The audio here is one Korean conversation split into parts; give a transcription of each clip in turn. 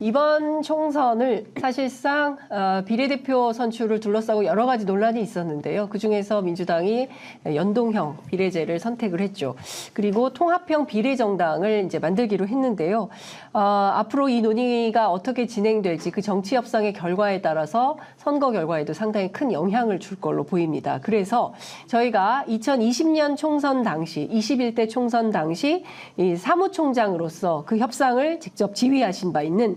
이번 총선을 사실상 비례대표 선출을 둘러싸고 여러 가지 논란이 있었는데요. 그중에서 민주당이 연동형 비례제를 선택을 했죠. 그리고 통합형 비례정당을 이제 만들기로 했는데요. 앞으로 이 논의가 어떻게 진행될지 그 정치 협상의 결과에 따라서 선거 결과에도 상당히 큰 영향을 줄 걸로 보입니다. 그래서 저희가 2020년 총선 당시 21대 총선 당시 이 사무총장으로서 그 협상을 직접 지휘하신 바 있는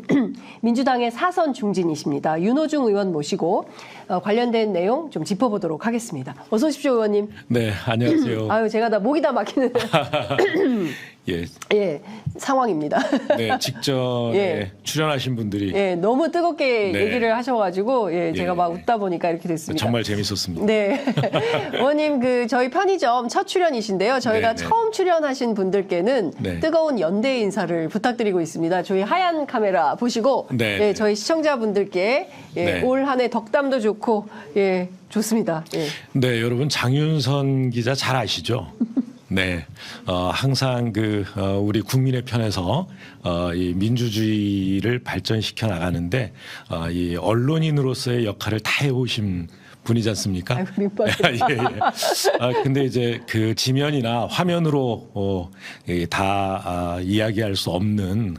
민주당의 사선 중진이십니다. 윤호중 의원 모시고 관련된 내용 좀 짚어보도록 하겠습니다. 어서 오십시오, 의원님. 네, 안녕하세요. 아유, 제가 다 목이 다 막히는 예, 상황입니다. 네, 직전에 예. 출연하신 분들이 너무 뜨겁게 네. 얘기를 하셔가지고 제가 예. 막 웃다 보니까 이렇게 됐습니다. 정말 재밌었습니다. 네, 의원님 저희 편의점 첫 출연이신데요. 저희가 네, 네. 처음 출연하신 분들께는 네. 뜨거운 연대 인사를 부탁드리고 있습니다. 저희 하얀 카메라 보시고 네. 저희 시청자분들께 네. 올 한 해 덕담도 좋고 좋습니다. 네, 여러분 장윤선 기자 잘 아시죠? 네, 항상 우리 국민의 편에서 이 민주주의를 발전시켜 나가는데 이 언론인으로서의 역할을 다 해오신 분이지 않습니까? 아이고, 민망해. 예. 근데 이제 그 지면이나 화면으로 다 이야기할 수 없는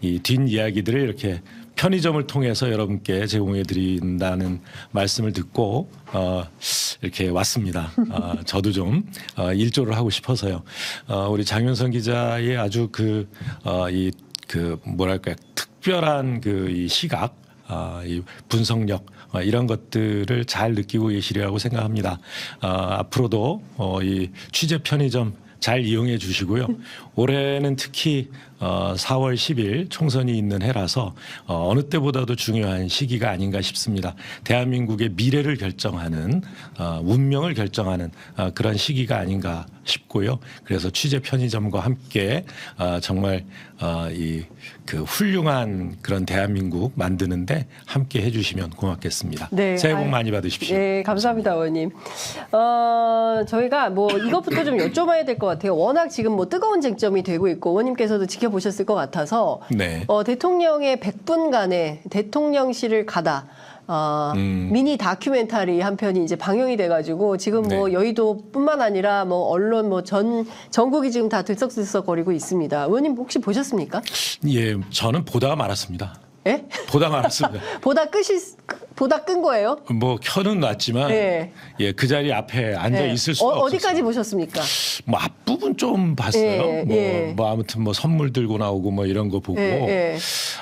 이 뒷이야기들을 이렇게 편의점을 통해서 여러분께 제공해 드린다는 말씀을 듣고 이렇게 왔습니다. 저도 좀 일조를 하고 싶어서요. 우리 장윤선 기자의 아주 뭐랄까요, 특별한 이 시각, 이 분석력 이런 것들을 잘 느끼고 계시리라고 생각합니다. 앞으로도 이 취재 편의점 잘 이용해 주시고요. 올해는 특히 4월 10일 총선이 있는 해라서 어느 때보다도 중요한 시기가 아닌가 싶습니다. 대한민국의 미래를 결정하는 운명을 결정하는 그런 시기가 아닌가 싶고요. 그래서 취재 편의점과 함께 정말 그 훌륭한 그런 대한민국 만드는데 함께 해주시면 고맙겠습니다. 네, 새해 복 많이 받으십시오. 네, 감사합니다, 의원님. 저희가 이것부터 좀 여쭤봐야 될 것 같아요. 워낙 지금 뜨거운 쟁점이 되고 있고 의원님께서도 지켜보셨을 것 같아서 네. 대통령의 100분간의 대통령실을 가다. 미니 다큐멘터리 한 편이 이제 방영이 돼가지고 지금 네. 여의도뿐만 아니라 언론 전국이 지금 다 들썩들썩거리고 있습니다. 의원님 혹시 보셨습니까? 예, 저는 보다가 말았습니다. 예? 보다 말았습니다. 보다 끈 거예요? 뭐 켜는 놨지만 네. 예, 그 자리 앞에 앉아 있을 수가 없었어요. 어디까지 보셨습니까? 뭐 앞부분 좀 봤어요. 뭐 아무튼 선물 들고 나오고 이런 거 보고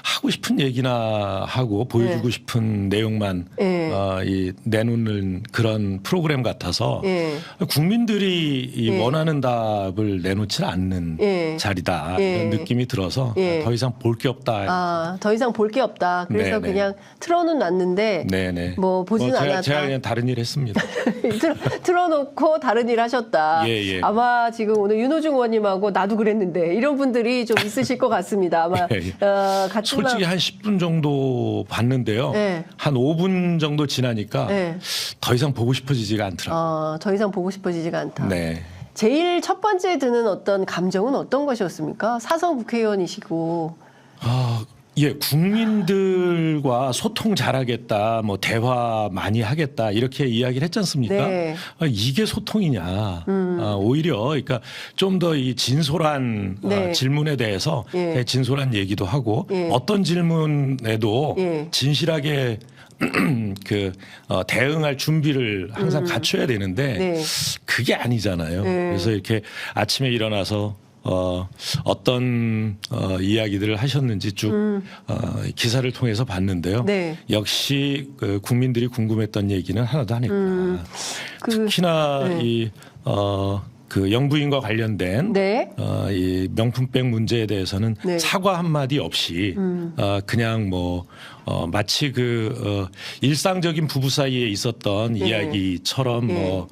하고 싶은 얘기나 하고 보여주고 싶은 내용만 내놓는 그런 프로그램 같아서 국민들이 원하는 답을 내놓지는 않는 자리다 이런 느낌이 들어서 더 이상 볼 게 없다. 더 이상 볼 게 없다. 그래서 네네. 그냥 틀어는 놨는데 네네. 보지는 않았다. 제가 그냥 다른 일 했습니다. 틀어놓고 다른 일 하셨다. 예. 아마 지금 오늘 윤호중 의원님하고 나도 그랬는데 이런 분들이 좀 있으실 것 같습니다. 아마 같은 솔직히 한 10분 정도 봤는데요. 네. 한 5분 정도 지나니까 네. 더 이상 보고 싶어지지가 않더라고요. 더 이상 보고 싶어지지가 않다. 네. 제일 첫 번째 드는 어떤 감정은 어떤 것이었습니까? 사선 국회의원이시고. 예, 국민들과 소통 잘하겠다, 대화 많이 하겠다 이렇게 이야기를 했지 않습니까? 네. 이게 소통이냐? 오히려 그러니까 좀 더 이 진솔한 네. 질문에 대해서 진솔한 얘기도 하고 어떤 질문에도 진실하게 대응할 준비를 항상 갖춰야 되는데 그게 아니잖아요. 그래서 이렇게 아침에 일어나서 어떤 이야기들을 하셨는지 쭉 기사를 통해서 봤는데요. 네. 역시 국민들이 궁금했던 얘기는 하나도 안 했구나. 특히나 그 영부인과 관련된 이 명품백 문제에 대해서는 사과 한마디 없이 그냥 마치 일상적인 부부 사이에 있었던 이야기처럼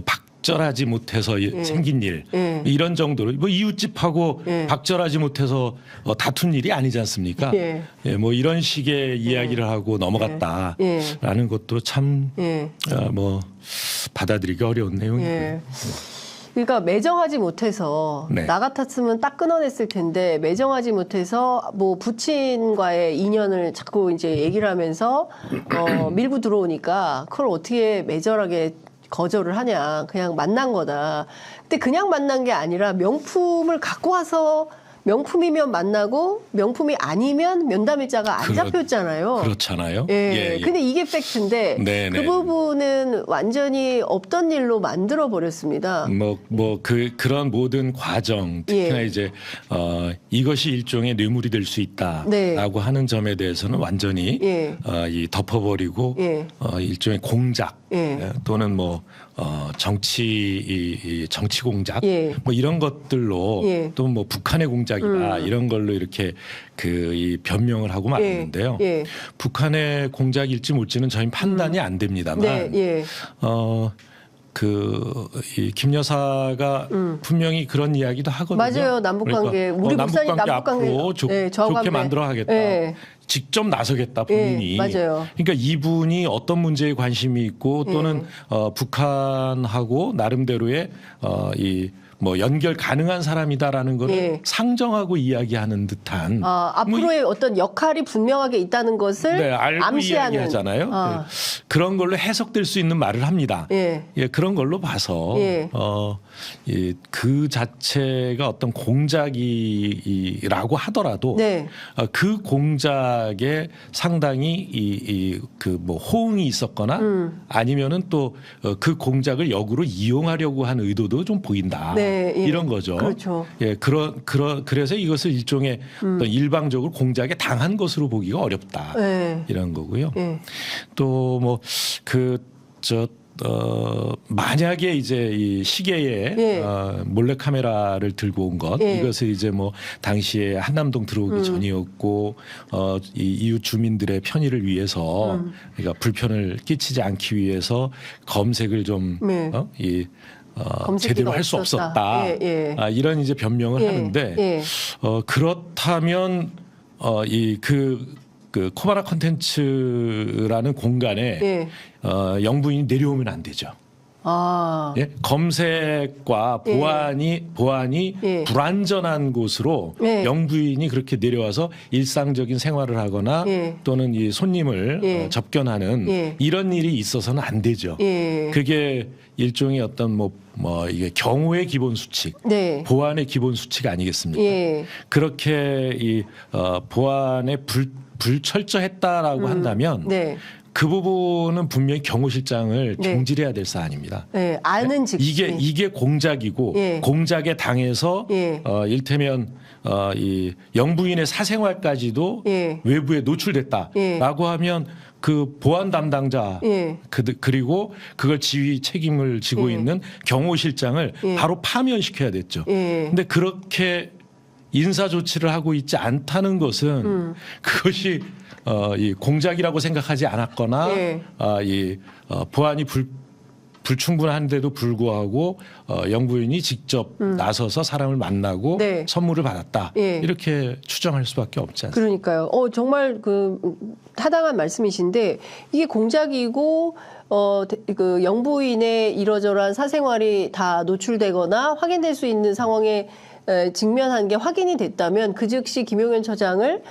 박절하지 못해서 생긴 일 이런 정도로 이웃집하고 박절하지 못해서 다툰 일이 아니지 않습니까? 이런 식의 이야기를 하고 넘어갔다라는 것도 참 받아들이기 어려운 내용이고요. 그러니까 매정하지 못해서 네. 나 같았으면 딱 끊어냈을 텐데 매정하지 못해서 뭐 부친과의 인연을 자꾸 이제 얘기를 하면서 밀고 들어오니까 그걸 어떻게 매절하게 거절을 하냐. 그냥 만난 거다. 근데 그냥 만난 게 아니라 명품을 갖고 와서 명품이면 만나고 명품이 아니면 면담일자가 안 잡혔잖아요. 그렇잖아요. 예. 근데 이게 팩트인데 네, 그 네. 부분은 완전히 없던 일로 만들어 버렸습니다. 그런 모든 과정, 특히나 예. 이제 이것이 일종의 뇌물이 될 수 있다라고 네. 하는 점에 대해서는 완전히 예. 이 덮어버리고 예. 일종의 공작 예. 또는 뭐 정치 공작 예. 뭐 이런 것들로 예. 또 뭐 북한의 공작이다 이런 걸로 이렇게 이 변명을 하고 말았는데요. 예. 북한의 공작일지 뭘지는 저희 판단이 안 됩니다만 네. 예. 이 김 여사가 분명히 그런 이야기도 하거든요. 맞아요. 남북관계. 우리 목사님 남북관계. 앞으로 네, 좋게 만들어 하겠다. 네. 직접 나서겠다 본인이. 예, 맞아요. 그러니까 이분이 어떤 문제에 관심이 있고 또는 북한하고 나름대로의 뭐 연결 가능한 사람이다라는 거를 예. 상정하고 이야기하는 듯한 앞으로의 어떤 역할이 분명하게 있다는 것을 네, 알고 암시하는 이야기하잖아요. 네. 그런 걸로 해석될 수 있는 말을 합니다. 예. 예, 그런 걸로 봐서 예. 그 자체가 어떤 공작이라고 하더라도 네. 그 공작에 상당히 뭐 호응이 있었거나 아니면은 또 그 공작을 역으로 이용하려고 하는 의도도 좀 보인다. 네, 예. 이런 거죠. 그렇죠. 예, 그래서 이것을 일종의 어떤 일방적으로 공작에 당한 것으로 보기가 어렵다. 네. 이런 거고요. 예. 또 뭐 만약에 이제 이 시계에 예. 몰래 카메라를 들고 온 것 예. 이것을 이제 뭐 당시에 한남동 들어오기 전이었고 이 이웃 주민들의 편의를 위해서 그러니까 불편을 끼치지 않기 위해서 검색을 좀 네. 검색기가 제대로 할 수 없었다. 없었다. 예. 이런 이제 변명을 예. 하는데 예. 그렇다면 그 코바나 컨텐츠라는 공간에 예. 영부인이 내려오면 안 되죠. 예? 검색과 보안이 예. 불안전한 곳으로 예. 영부인이 그렇게 내려와서 일상적인 생활을 하거나 예. 또는 이 손님을 예. 접견하는 예. 이런 일이 있어서는 안 되죠. 예. 그게 일종의 어떤 이게 경호의 기본 수칙, 네. 보안의 기본 수칙 아니겠습니까? 예. 그렇게 보안에 불철저했다라고 한다면 네. 그 부분은 분명히 경호실장을 네. 경질해야 될 사안입니다. 네. 아는 즉시. 이게 공작이고 예. 공작에 당해서 예. 일테면 이 영부인의 사생활까지도 예. 외부에 노출됐다라고 하면 그 보안 담당자 예. 그리고 그걸 지휘 책임을 지고 예. 있는 경호실장을 예. 바로 파면시켜야 됐죠. 예. 근데 그렇게 인사 조치를 하고 있지 않다는 것은 그것이 이 공작이라고 생각하지 않았거나 예. 보안이 불충분한데도 불구하고 영부인이 직접 나서서 사람을 만나고 네. 선물을 받았다. 예. 이렇게 추정할 수밖에 없지 않습니까? 그러니까요. 정말 타당한 말씀이신데 이게 공작이고 그 영부인의 이러저러한 사생활이 다 노출되거나 확인될 수 있는 상황에 직면한 게 확인이 됐다면 그 즉시 김용현 처장을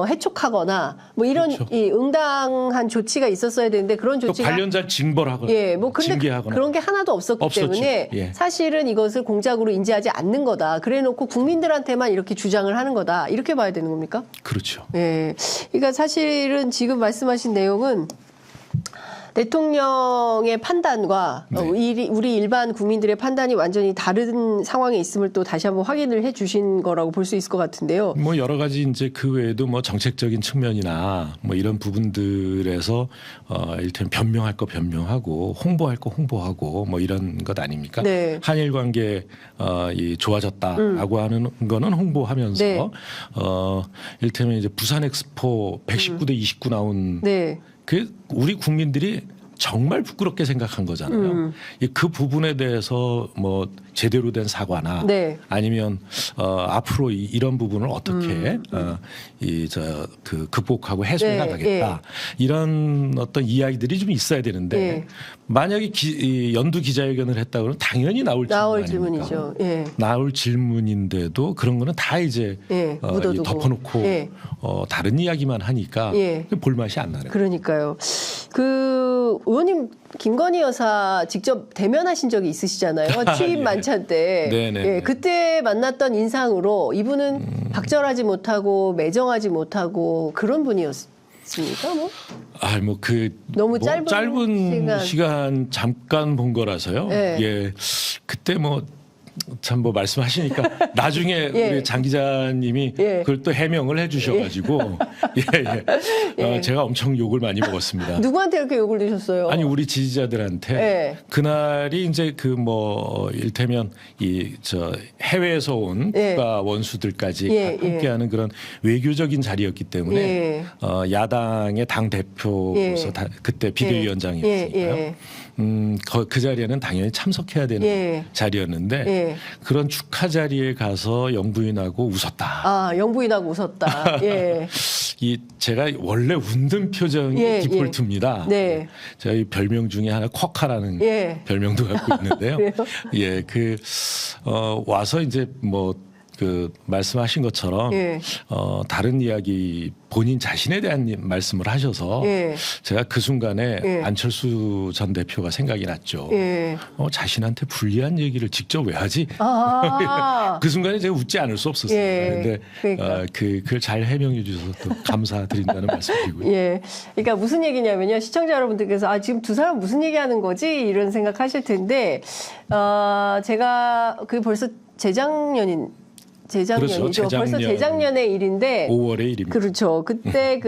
해촉하거나 뭐 이런 그렇죠. 이 응당한 조치가 있었어야 되는데 그런 또 조치가 관련자 징벌하거나 근데 징계하거나 그런 게 하나도 없었기 없었죠. 때문에 예. 사실은 이것을 공작으로 인지하지 않는 거다. 그래놓고 국민들한테만 이렇게 주장을 하는 거다. 이렇게 봐야 되는 겁니까? 그렇죠. 예. 그러니까 사실은 지금 말씀하신 내용은 대통령의 판단과 네. 우리 일반 국민들의 판단이 완전히 다른 상황에 있음을 또 다시 한번 확인을 해 주신 거라고 볼 수 있을 것 같은데요. 뭐 여러 가지 이제 그 외에도 뭐 정책적인 측면이나 뭐 이런 부분들에서 일단 변명할 거 변명하고 홍보할 거 홍보하고 뭐 이런 것 아닙니까? 네. 한일 관계 이 좋아졌다라고 하는 거는 홍보하면서 네. 일테면 이제 부산 엑스포 119대 29 나온 네. 그 우리 국민들이 정말 부끄럽게 생각한 거잖아요. 그 부분에 대해서 뭐 제대로 된 사과나 네. 아니면 앞으로 이런 부분을 어떻게 극복하고 해소해 네, 나가겠다 이런 어떤 이야기들이 좀 있어야 되는데 예. 만약에 이 연두 기자회견을 했다 그러면 당연히 나올 질문이죠. 예. 나올 질문인데도 그런 거는 다 이제 예, 묻어두고. 덮어놓고 예. 다른 이야기만 하니까 예. 볼맛이 안 나네요. 그러니까요. 그 의원님 김건희 여사 직접 대면하신 적이 있으시잖아요. 취임 예. 만찬 때. 네네. 예, 그때 만났던 인상으로 이분은 박절하지 못하고 매정하지 못하고 그런 분이었습니까? 뭐? 너무 짧은 시간 잠깐 본 거라서요. 예. 예. 그때 참 말씀하시니까 나중에 예. 우리 장 기자님이 예. 그걸 또 해명을 해주셔가지고 예. 제가 엄청 욕을 많이 먹었습니다. 누구한테 이렇게 욕을 드셨어요? 아니 우리 지지자들한테 예. 그날이 이제 일테면 해외에서 온 예. 국가 원수들까지 예. 함께하는 그런 외교적인 자리였기 때문에 예. 야당의 당 대표로서 예. 그때 비대위원장이었으니까요. 예. 그 자리에는 당연히 참석해야 되는 예. 자리였는데 예. 그런 축하 자리에 가서 영부인하고 웃었다. 아, 영부인하고 웃었다. 예. 제가 원래 웃는 표정이 예, 디폴트입니다. 네. 제가 이 별명 중에 하나 쿼카라는 예. 별명도 갖고 있는데요. 그래요? 예, 와서 이제 말씀하신 것처럼 예. 다른 이야기 본인 자신에 대한 말씀을 하셔서 예. 제가 그 순간에 예. 안철수 전 대표가 생각이 났죠. 예. 자신한테 불리한 얘기를 직접 왜 하지? 아. 그 순간에 제가 웃지 않을 수 없었어요. 예. 근데 그러니까. 그걸 잘 해명해 주셔서 또 감사드린다는 말씀드리고요. 예. 그러니까 무슨 얘기냐면요. 시청자 여러분들께서 지금 두 사람 무슨 얘기하는 거지? 이런 생각하실 텐데 제가 벌써 재작년이죠. 그렇죠. 벌써 재작년의 일인데 5월의 일입니다. 그렇죠. 그때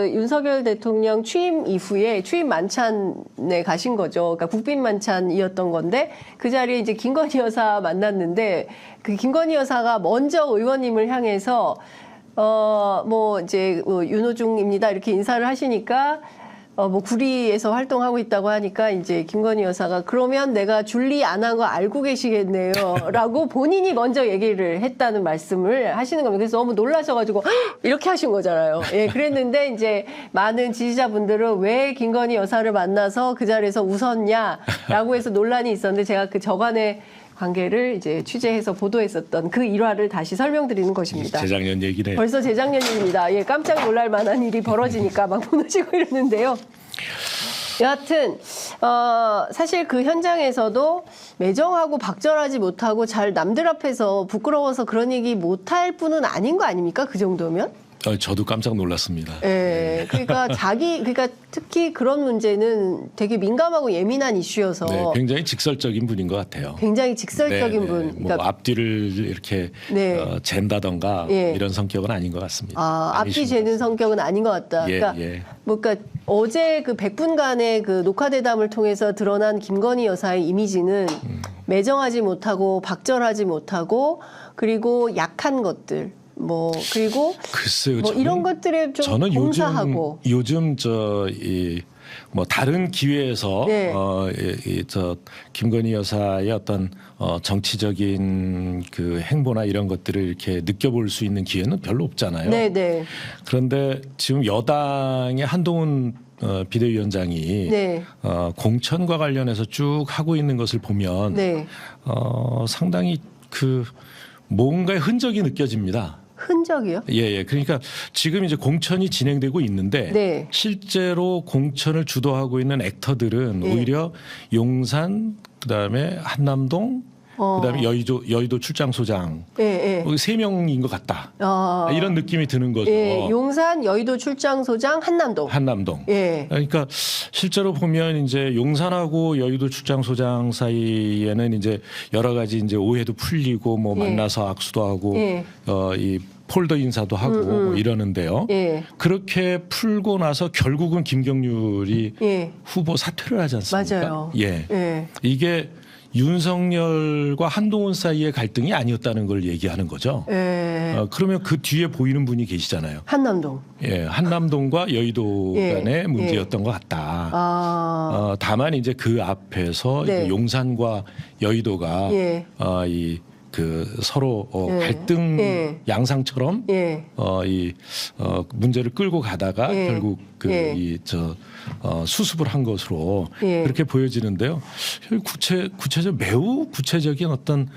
윤석열 대통령 취임 이후에 취임 만찬에 가신 거죠. 그러니까 국빈 만찬이었던 건데 그 자리에 이제 김건희 여사 만났는데 그 김건희 여사가 먼저 의원님을 향해서 윤호중입니다 이렇게 인사를 하시니까 구리에서 활동하고 있다고 하니까 이제 김건희 여사가 그러면 내가 준리 안 한 거 알고 계시겠네요. 라고 본인이 먼저 얘기를 했다는 말씀을 하시는 겁니다. 그래서 너무 놀라셔가지고 이렇게 하신 거잖아요. 예, 그랬는데 이제 많은 지지자분들은 왜 김건희 여사를 만나서 그 자리에서 웃었냐라고 해서 논란이 있었는데 제가 그 저간의 관계를 이제 취재해서 보도했었던 그 일화를 다시 설명드리는 것입니다. 재작년 얘기네요. 벌써 재작년 일입니다. 예, 깜짝 놀랄 만한 일이 벌어지니까 막 무너지고 이러는데요. 여하튼 사실 그 현장에서도 매정하고 박절하지 못하고 잘 남들 앞에서 부끄러워서 그런 얘기 못할 뿐은 아닌 거 아닙니까? 그 정도면? 저도 깜짝 놀랐습니다. 예, 그러니까 특히 그런 문제는 되게 민감하고 예민한 이슈여서 네, 굉장히 직설적인 분인 것 같아요. 굉장히 직설적인 분. 그러니까 앞뒤를 이렇게 잰다던가 예. 이런 성격은 아닌 것 같습니다. 앞뒤 재는 성격은 아닌 것 같다. 예, 그러니까, 예. 그러니까 어제 그 100분간의 그 녹화대담을 통해서 드러난 김건희 여사의 이미지는 매정하지 못하고 박절하지 못하고 그리고 약한 것들. 그리고 글쎄요, 이런 것들에 좀 저는 봉사하고 요즘 다른 기회에서 네. 김건희 여사의 어떤 정치적인 그 행보나 이런 것들을 이렇게 느껴볼 수 있는 기회는 별로 없잖아요. 네. 그런데 지금 여당의 한동훈 비대위원장이 네. 공천과 관련해서 쭉 하고 있는 것을 보면 네. 상당히 뭔가의 흔적이 느껴집니다. 흔적이요? 예. 그러니까 지금 이제 공천이 진행되고 있는데 네. 실제로 공천을 주도하고 있는 액터들은 오히려 용산, 그다음에 한남동, 그다음에 여의도 출장소장 세 명인 것 같다. 이런 느낌이 드는 거죠. 예, 용산, 여의도 출장소장, 한남동. 예. 그러니까 실제로 보면 이제 용산하고 여의도 출장소장 사이에는 이제 여러 가지 이제 오해도 풀리고 만나서 악수도 하고 이 폴더 인사도 하고 이러는데요. 그렇게 풀고 나서 결국은 김경률이 후보 사퇴를 하지 않습니까? 맞아요. 예. 이게 윤석열과 한동훈 사이의 갈등이 아니었다는 걸 얘기하는 거죠. 예. 그러면 그 뒤에 보이는 분이 계시잖아요. 한남동. 예, 한남동과 여의도 예, 간의 문제였던 것 같다. 다만 이제 그 앞에서 네. 이제 용산과 여의도가 예. 그 서로 예. 갈등 예. 양상처럼 예. 문제를 끌고 가다가 예. 결국 예. 수습을 한 것으로 예. 그렇게 보여지는데요. 매우 구체적인 어떤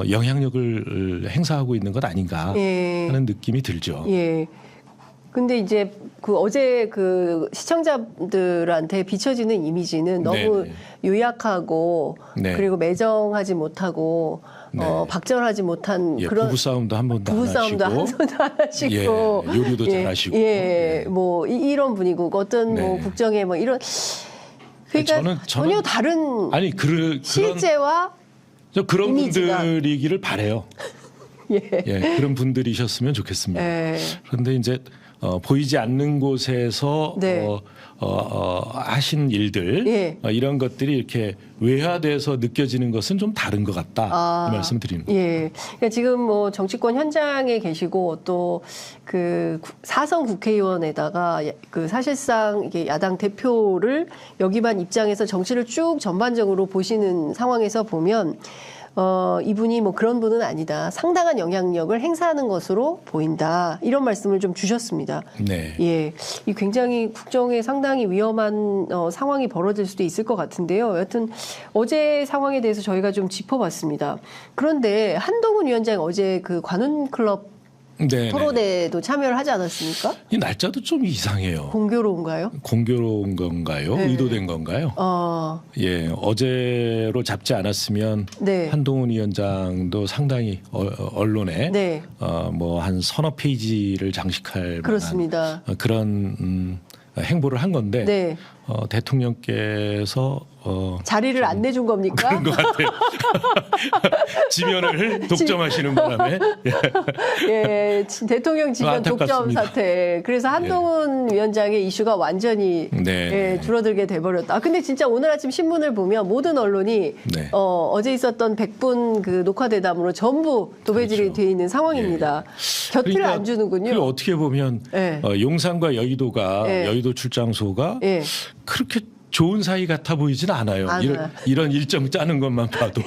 영향력을 행사하고 있는 것 아닌가 예. 하는 느낌이 들죠. 예. 근데 이제 그 어제 그 시청자들한테 비춰지는 이미지는 너무 네네. 요약하고 네. 그리고 매정하지 못하고 네. 박절하지 못한 예, 그런 부부싸움도 한 번도 안 부부싸움도 한 하시고, 손도 안 하시고 예, 요리도 잘하시고, 예, 뭐 이런 분이고 어떤 뭐 네. 국정에 뭐 이런 그러니까 저는 전혀 다른 아니 그런 실제와 그런 이미지가. 분들이기를 바래요. 예. 예, 그런 분들이셨으면 좋겠습니다. 예. 그런데 이제 보이지 않는 곳에서 네. 하신 일들 예. 이런 것들이 이렇게 외화돼서 느껴지는 것은 좀 다른 것 같다 이 말씀드립니다. 예. 그러니까 지금 뭐 정치권 현장에 계시고 또 그 사선 국회의원에다가 그 사실상 이게 야당 대표를 여기만 입장해서 정치를 쭉 전반적으로 보시는 상황에서 보면 이분이 뭐 그런 분은 아니다. 상당한 영향력을 행사하는 것으로 보인다. 이런 말씀을 좀 주셨습니다. 네. 예, 이 굉장히 국정에 상당히 위험한 상황이 벌어질 수도 있을 것 같은데요. 여하튼 어제 상황에 대해서 저희가 좀 짚어봤습니다. 그런데 한동훈 위원장 어제 그 관훈클럽 네. 토론회도 참여를 하지 않았습니까? 이 날짜도 좀 이상해요. 공교로운가요? 공교로운 건가요? 네. 의도된 건가요? 예, 어제로 잡지 않았으면 네. 한동훈 위원장도 상당히 언론에 네. 뭐 한 서너 페이지를 장식할 그렇습니다. 만한 그런 행보를 한 건데 네. 대통령께서 자리를 안 내준 겁니까? 그런 것 같아요. 지면을 독점하시는 바람에 예, 대통령 지면 독점 안타깝습니다. 사태. 그래서 한동훈 위원장의 이슈가 완전히 네. 예, 줄어들게 돼버렸다. 근데 진짜 오늘 아침 신문을 보면 모든 언론이 네. 어제 있었던 100분 그 녹화 대담으로 전부 도배질이 그렇죠. 돼 있는 상황입니다. 곁을 안 주는군요. 그리고 어떻게 보면 네. 용산과 여의도가 네. 여의도 출장소가 예. 그렇게 좋은 사이 같아 보이진 않아요. 이런 일정 짜는 것만 봐도.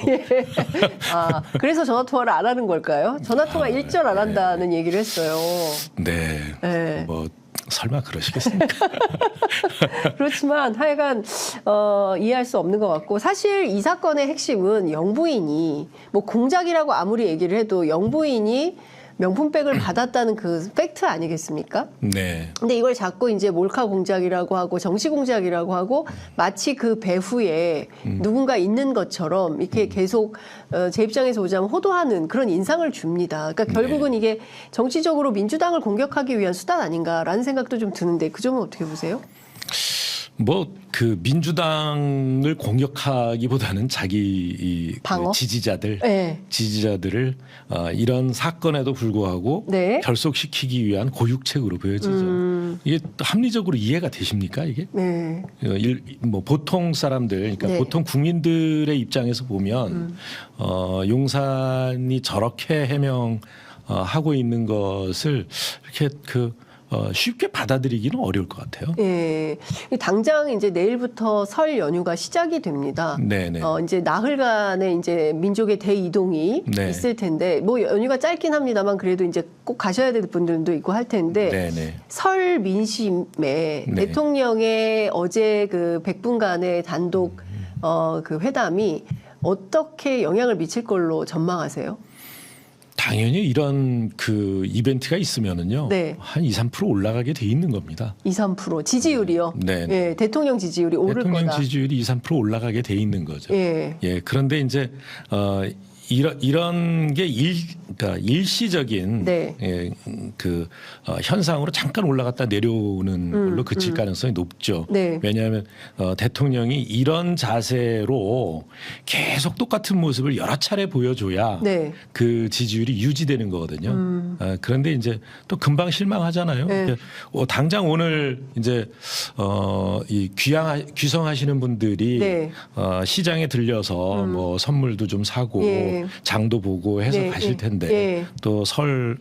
그래서 전화 통화를 안 하는 걸까요? 전화 통화 일절 안 한다는 얘기를 했어요. 네. 네. 뭐 설마 그러시겠습니까? 그렇지만 하여간 이해할 수 없는 것 같고 사실 이 사건의 핵심은 영부인이 뭐 공작이라고 아무리 얘기를 해도 영부인이 명품백을 받았다는 그 팩트 아니겠습니까? 네. 근데 이걸 자꾸 이제 몰카 공작이라고 하고 정치 공작이라고 하고 마치 그 배후에 누군가 있는 것처럼 이렇게 계속 제 입장에서 보자면 호도하는 그런 인상을 줍니다. 그러니까 결국은 이게 정치적으로 민주당을 공격하기 위한 수단 아닌가라는 생각도 좀 드는데 그 점은 어떻게 보세요? 뭐 그 민주당을 공격하기보다는 자기 그 방어? 지지자들을 이런 사건에도 불구하고 네. 결속시키기 위한 고육책으로 보여지죠. 이게 합리적으로 이해가 되십니까 이게? 네. 뭐 보통 사람들, 그러니까 네. 보통 국민들의 입장에서 보면 용산이 저렇게 해명하고 있는 것을 이렇게 쉽게 받아들이기는 어려울 것 같아요. 예. 당장 이제 내일부터 설 연휴가 시작이 됩니다. 네네. 이제 나흘간의 이제 민족의 대이동이 네. 있을 텐데, 뭐 연휴가 짧긴 합니다만 그래도 이제 꼭 가셔야 될 분들도 있고 할 텐데, 네네. 설 민심에 네. 대통령의 어제 그 100분간의 단독 그 회담이 어떻게 영향을 미칠 걸로 전망하세요? 당연히 이런 그 이벤트가 있으면은요. 네. 한 2, 3% 올라가게 돼 있는 겁니다. 2, 3% 지지율이요? 네. 예, 대통령 지지율이 오를 대통령 거다. 지지율이 2, 3% 올라가게 돼 있는 거죠. 예. 예. 그런데 이제 이런 게 그러니까 일시적인 네. 현상으로 잠깐 올라갔다 내려오는 걸로 그칠 가능성이 높죠. 네. 왜냐하면 대통령이 이런 자세로 계속 똑같은 모습을 여러 차례 보여줘야 네. 그 지지율이 유지되는 거거든요. 그런데 이제 또 금방 실망하잖아요. 네. 그러니까 당장 오늘 이제 이 귀성하시는 분들이 네. 시장에 들려서 뭐 선물도 좀 사고 예. 장도 보고 해서 네. 가실 텐데 예. 또 설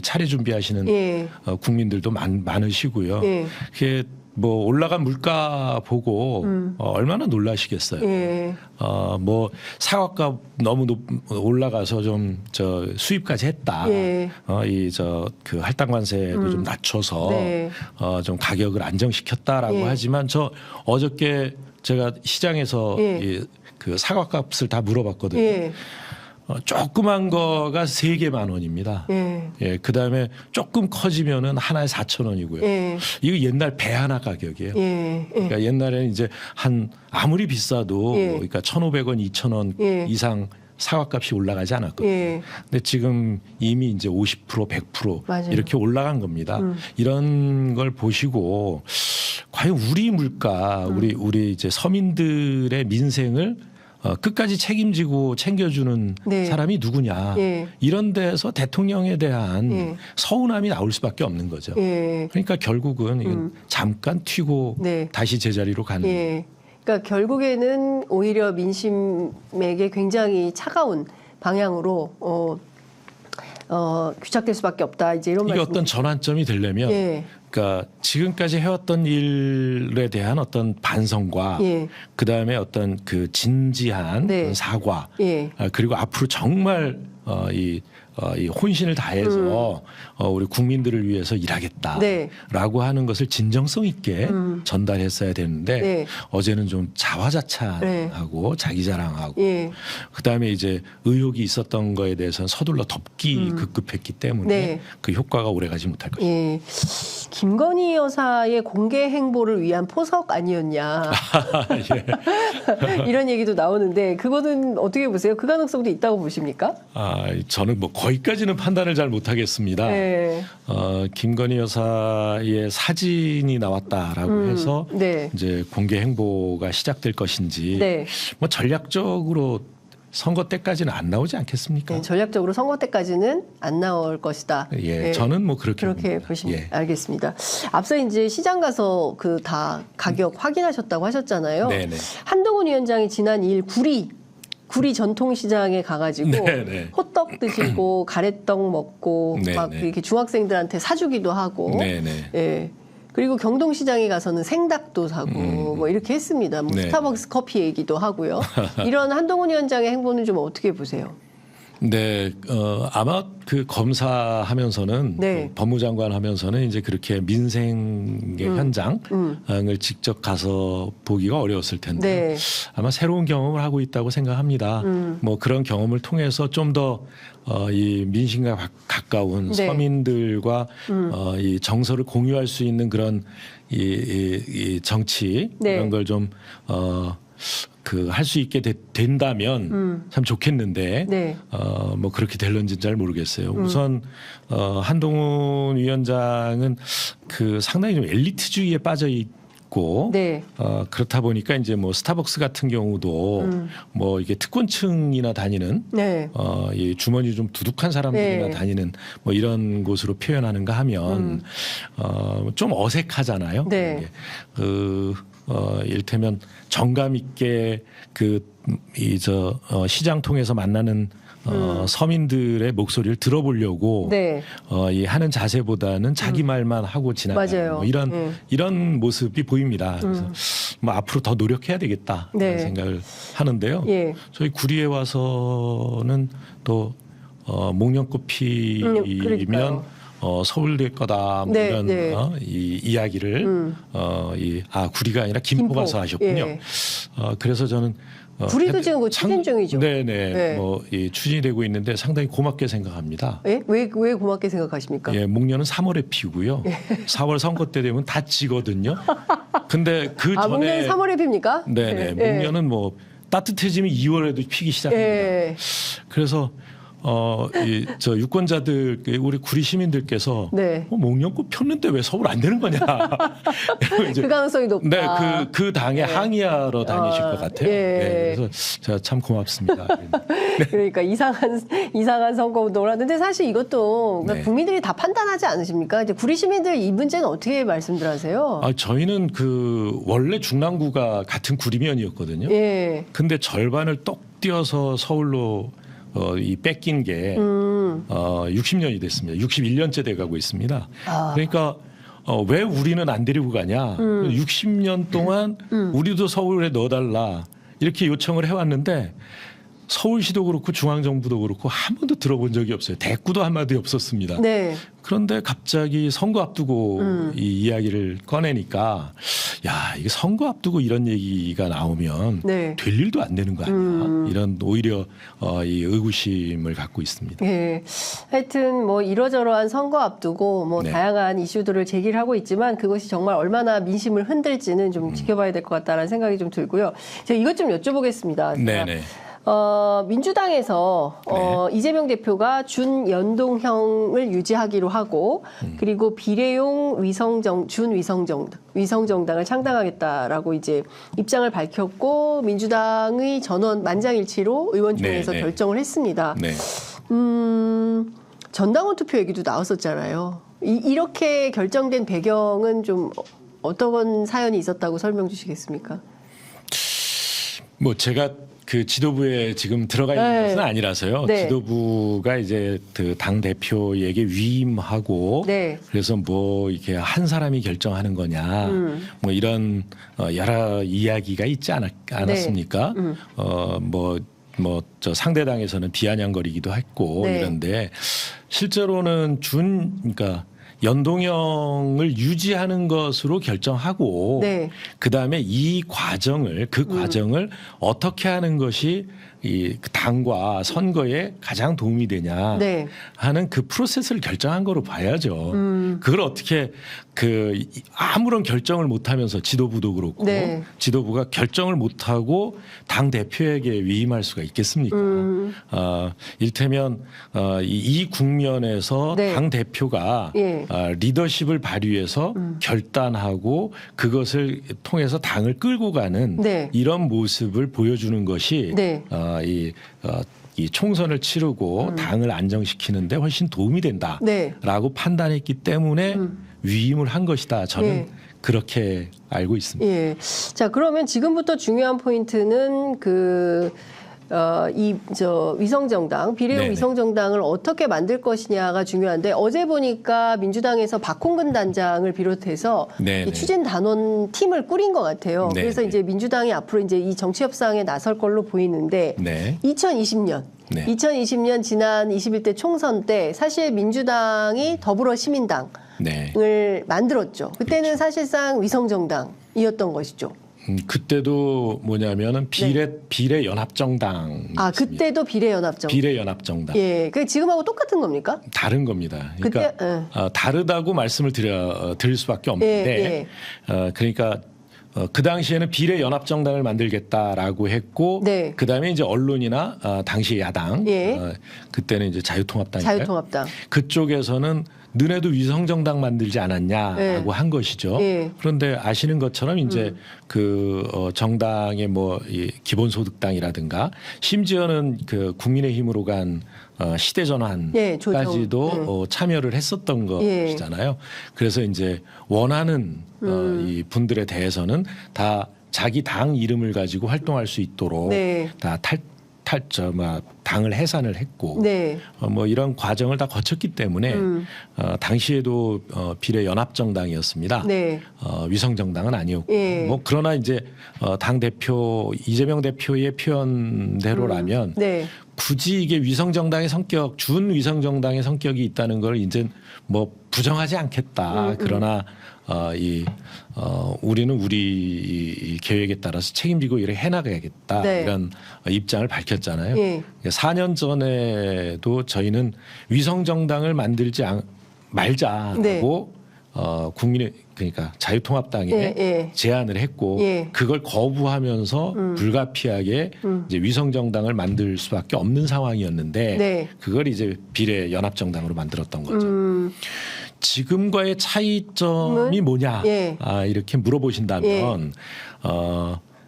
차례 준비하시는 예. 국민들도 많으시고요. 예. 그게 뭐 올라간 물가 보고 얼마나 놀라시겠어요. 예. 뭐 사과값 너무 올라가서 좀 수입까지 했다. 예. 그 할당관세도 좀 낮춰서 네. 좀 가격을 안정시켰다라고 예. 하지만 저 어저께 제가 시장에서 예. 그 사과값을 다 물어봤거든요. 예. 조그만 거가 3개 10,000원입니다. 예. 예, 그다음에 조금 커지면은 하나에 4,000원이고요. 예. 이거 옛날 배 하나 가격이에요. 예. 예. 그러니까 옛날에는 이제 아무리 비싸도 예. 그러니까 1,500원, 2,000원 예. 이상 사과값이 올라가지 않았거든요. 예. 근데 지금 이미 이제 50%, 100% 맞아요. 이렇게 올라간 겁니다. 이런 걸 보시고 과연 우리 물가, 우리 이제 서민들의 민생을 끝까지 책임지고 챙겨주는 네. 사람이 누구냐. 예. 이런 데서 대통령에 대한 예. 서운함이 나올 수밖에 없는 거죠. 예. 그러니까 결국은 이건 잠깐 튀고 네. 다시 제자리로 가는. 예. 그러니까 결국에는 오히려 민심에게 굉장히 차가운 방향으로 귀착될 수밖에 없다. 이제 이런 이게 말씀. 어떤 전환점이 되려면 예. 그러니까 지금까지 해왔던 일에 대한 어떤 반성과 예. 그다음에 어떤 그 진지한 네. 그런 사과 예. 그리고 앞으로 정말 이 혼신을 다해서 우리 국민들을 위해서 일하겠다라고 네. 하는 것을 진정성 있게 전달했어야 되는데 네. 어제는 좀 자화자찬하고 자기 자랑하고 예. 그다음에 이제 의혹이 있었던 거에 대해서는 서둘러 덮기 급급했기 때문에 네. 그 효과가 오래가지 못할 것입니다. 예. 김건희 여사의 공개 행보를 위한 포석 아니었냐. 이런 얘기도 나오는데 그거는 어떻게 보세요? 그 가능성도 있다고 보십니까? 저는 뭐 거기까지는 판단을 잘 못하겠습니다. 네. 김건희 여사의 사진이 나왔다라고 해서 네. 이제 공개 행보가 시작될 것인지 네. 뭐 전략적으로 선거 때까지는 안 나오지 않겠습니까? 네, 전략적으로 선거 때까지는 안 나올 것이다. 예, 저는 뭐 그렇게 봅니다. 보시면 예. 알겠습니다. 앞서 이제 시장 가서 그 다 가격 확인하셨다고 하셨잖아요. 네네. 한동훈 위원장이 지난 2일 구리 전통시장에 가가지고 네네. 호떡 드시고 가래떡 먹고 네네. 막 이렇게 중학생들한테 사주기도 하고, 네네. 예. 그리고 경동시장에 가서는 생닭도 사고 뭐 이렇게 했습니다. 뭐 네. 스타벅스 커피 얘기도 하고요. 이런 한동훈 위원장의 행보는 좀 어떻게 보세요? 네, 아마 그 검사하면서는 네. 그 법무장관 하면서는 이제 그렇게 민생의 현장을 직접 가서 보기가 어려웠을 텐데 네. 아마 새로운 경험을 하고 있다고 생각합니다. 뭐 그런 경험을 통해서 좀 더 이 민심과 가까운 네. 서민들과 이 정서를 공유할 수 있는 그런 이 정치 네. 이런 걸 좀 할 수 있게 된다면 참 좋겠는데 네. 뭐 그렇게 될런지는 잘 모르겠어요. 우선 한동훈 위원장은 그 상당히 좀 엘리트주의에 빠져 있고 네. 그렇다 보니까 이제 뭐 스타벅스 같은 경우도 뭐 이게 특권층이나 다니는 네. 이 주머니 좀 두둑한 사람들이나 네. 다니는 뭐 이런 곳으로 표현하는가 하면 좀 어색하잖아요. 네. 이를테면 정감 있게 시장 통해서 만나는 서민들의 목소리를 들어보려고 네. 이 하는 자세보다는 자기 말만 하고 지나가는 맞아요. 뭐 이런 모습이 보입니다. 그래서 뭐 앞으로 더 노력해야 되겠다 네. 생각을 하는데요. 예. 저희 구리에 와서는 또 목련꽃 피면 그러니까요. 서울대 거다 뭐 네, 이런 네. 이 이야기를 구리가 아니라 김포 가서 하셨군요. 예. 그래서 저는 구리도 지금 그 추진 중이죠. 네네. 네. 뭐 추진이 되고 있는데 상당히 고맙게 생각합니다. 예? 왜 고맙게 생각하십니까? 예, 목련은 3월에 피고요. 4월 선거 때 되면 다 지거든요. 근데 그 전에 목련 3월에 핍니까? 네네. 예. 목련은 뭐 따뜻해지면 2월에도 피기 시작합니다. 예. 그래서 저 유권자들 우리 구리 시민들께서 네. 목련꽃 폈는데 왜 서울 안 되는 거냐? 이제 그 가능성이 높다. 네, 그 당에 항의하러 다니실 것 같아요. 예. 네, 그래서 제가 참 고맙습니다. 그러니까 이상한 선거 운동을 하는데 사실 이것도 네. 국민들이 다 판단하지 않으십니까? 이제 구리 시민들 이 문제는 어떻게 말씀들 하세요? 저희는 그 원래 중랑구가 같은 구리면이었거든요. 예. 근데 절반을 똑 띄어서 서울로 이 뺏긴 게 60년이 됐습니다. 61년째 돼가고 있습니다. 그러니까 왜 우리는 안 데리고 가냐? 60년 동안 우리도 서울에 넣어달라 이렇게 요청을 해왔는데 서울시도 그렇고 중앙정부도 그렇고 한 번도 들어본 적이 없어요. 대꾸도 한마디 없었습니다. 네. 그런데 갑자기 선거 앞두고 이 이야기를 꺼내니까 야, 이게 선거 앞두고 이런 얘기가 나오면 네. 될 일도 안 되는 거 아니야. 이런 오히려 이 의구심을 갖고 있습니다. 예. 하여튼 뭐 이러저러한 선거 앞두고 뭐 네. 다양한 이슈들을 제기를 하고 있지만 그것이 정말 얼마나 민심을 흔들지는 좀 지켜봐야 될 것 같다는 생각이 좀 들고요. 제가 이것 좀 여쭤보겠습니다. 제가 네네. 민주당에서 이재명 대표가 준연동형을 유지하기로 하고 그리고 비례용 위성정당을 창당하겠다라고 이제 입장을 밝혔고 민주당의 전원 만장일치로 의원총회에서 네, 네. 결정을 했습니다. 네. 전당원 투표 얘기도 나왔었잖아요. 이렇게 결정된 배경은 좀 어떤 사연이 있었다고 설명 주시겠습니까? 뭐 제가 그 지도부에 지금 들어가 있는 네. 것은 아니라서요. 네. 지도부가 이제 그 당 대표에게 위임하고 네. 그래서 뭐 이렇게 한 사람이 결정하는 거냐 뭐 이런 여러 이야기가 있지 않았습니까? 네. 뭐 저 상대당에서는 비아냥거리기도 했고 네. 이런데 실제로는 그러니까 연동형을 유지하는 것으로 결정하고 네. 그다음에 이 과정을 어떻게 하는 것이 이 당과 선거에 가장 도움이 되냐 네. 하는 그 프로세스를 결정한 거로 봐야죠. 그걸 어떻게 그 아무런 결정을 못하면서 지도부도 그렇고 네. 지도부가 결정을 못하고 당 대표에게 위임할 수가 있겠습니까? 이를테면 이 국면에서 네. 당 대표가 예. 리더십을 발휘해서 결단하고 그것을 통해서 당을 끌고 가는 네. 이런 모습을 보여주는 것이 네. 이 총선을 치르고 당을 안정시키는데 훨씬 도움이 된다라고 네. 판단했기 때문에 위임을 한 것이다. 저는 예. 그렇게 알고 있습니다. 예. 자, 그러면 지금부터 중요한 포인트는 위성정당, 비례용 네네. 위성정당을 어떻게 만들 것이냐가 중요한데 어제 보니까 민주당에서 박홍근 단장을 비롯해서 네네. 이 추진 단원 팀을 꾸린 것 같아요. 네네. 그래서 이제 민주당이 앞으로 이제 이 정치 협상에 나설 걸로 보이는데 네. 2020년 네. 2020년 지난 21대 총선 때 사실 민주당이 더불어시민당을 네. 만들었죠. 그때는 사실상 위성정당이었던 것이죠. 그때도 뭐냐면은 비례 연합정당. 아, 그때도 비례연합정. 비례 연합정당. 예, 그 지금하고 똑같은 겁니까? 다른 겁니다. 그러니까 그때, 다르다고 말씀을 드릴 수밖에 없는데 그러니까 그 당시에는 비례 연합정당을 만들겠다라고 했고 네. 그다음에 이제 언론이나 당시 야당 예. 그때는 이제 자유통합당 자유통합당. 그쪽에서는 너네도 위성정당 만들지 않았냐라고 예. 한 것이죠. 예. 그런데 아시는 것처럼 이제 정당의 뭐 이 기본소득당이라든가 심지어는 그 국민의힘으로 간 시대전환까지도 참여를 했었던 것이잖아요. 그래서 이제 원하는 이 분들에 대해서는 다 자기 당 이름을 가지고 활동할 수 있도록 네. 다 당을 해산을 했고 네. 뭐 이런 과정을 다 거쳤기 때문에 당시에도 비례 연합정당이었습니다. 네. 위성정당은 아니었고 예. 뭐 그러나 이제 당 대표 이재명 대표의 표현대로라면 네. 굳이 이게 위성정당의 성격, 준위성정당의 성격이 있다는 걸 이제 뭐 부정하지 않겠다. 그러나 우리는 우리 계획에 따라서 책임지고 이렇게 해나가야겠다. 네. 이런 입장을 밝혔잖아요. 예. 4년 전에도 저희는 위성정당을 만들지 말자라고 네. 국민의 그러니까 자유통합당에 예, 예. 제안을 했고 예. 그걸 거부하면서 불가피하게 이제 위성정당을 만들 수밖에 없는 상황이었는데 네. 그걸 이제 비례연합정당으로 만들었던 거죠. 지금과의 차이점이 뭐냐 예. 이렇게 물어보신다면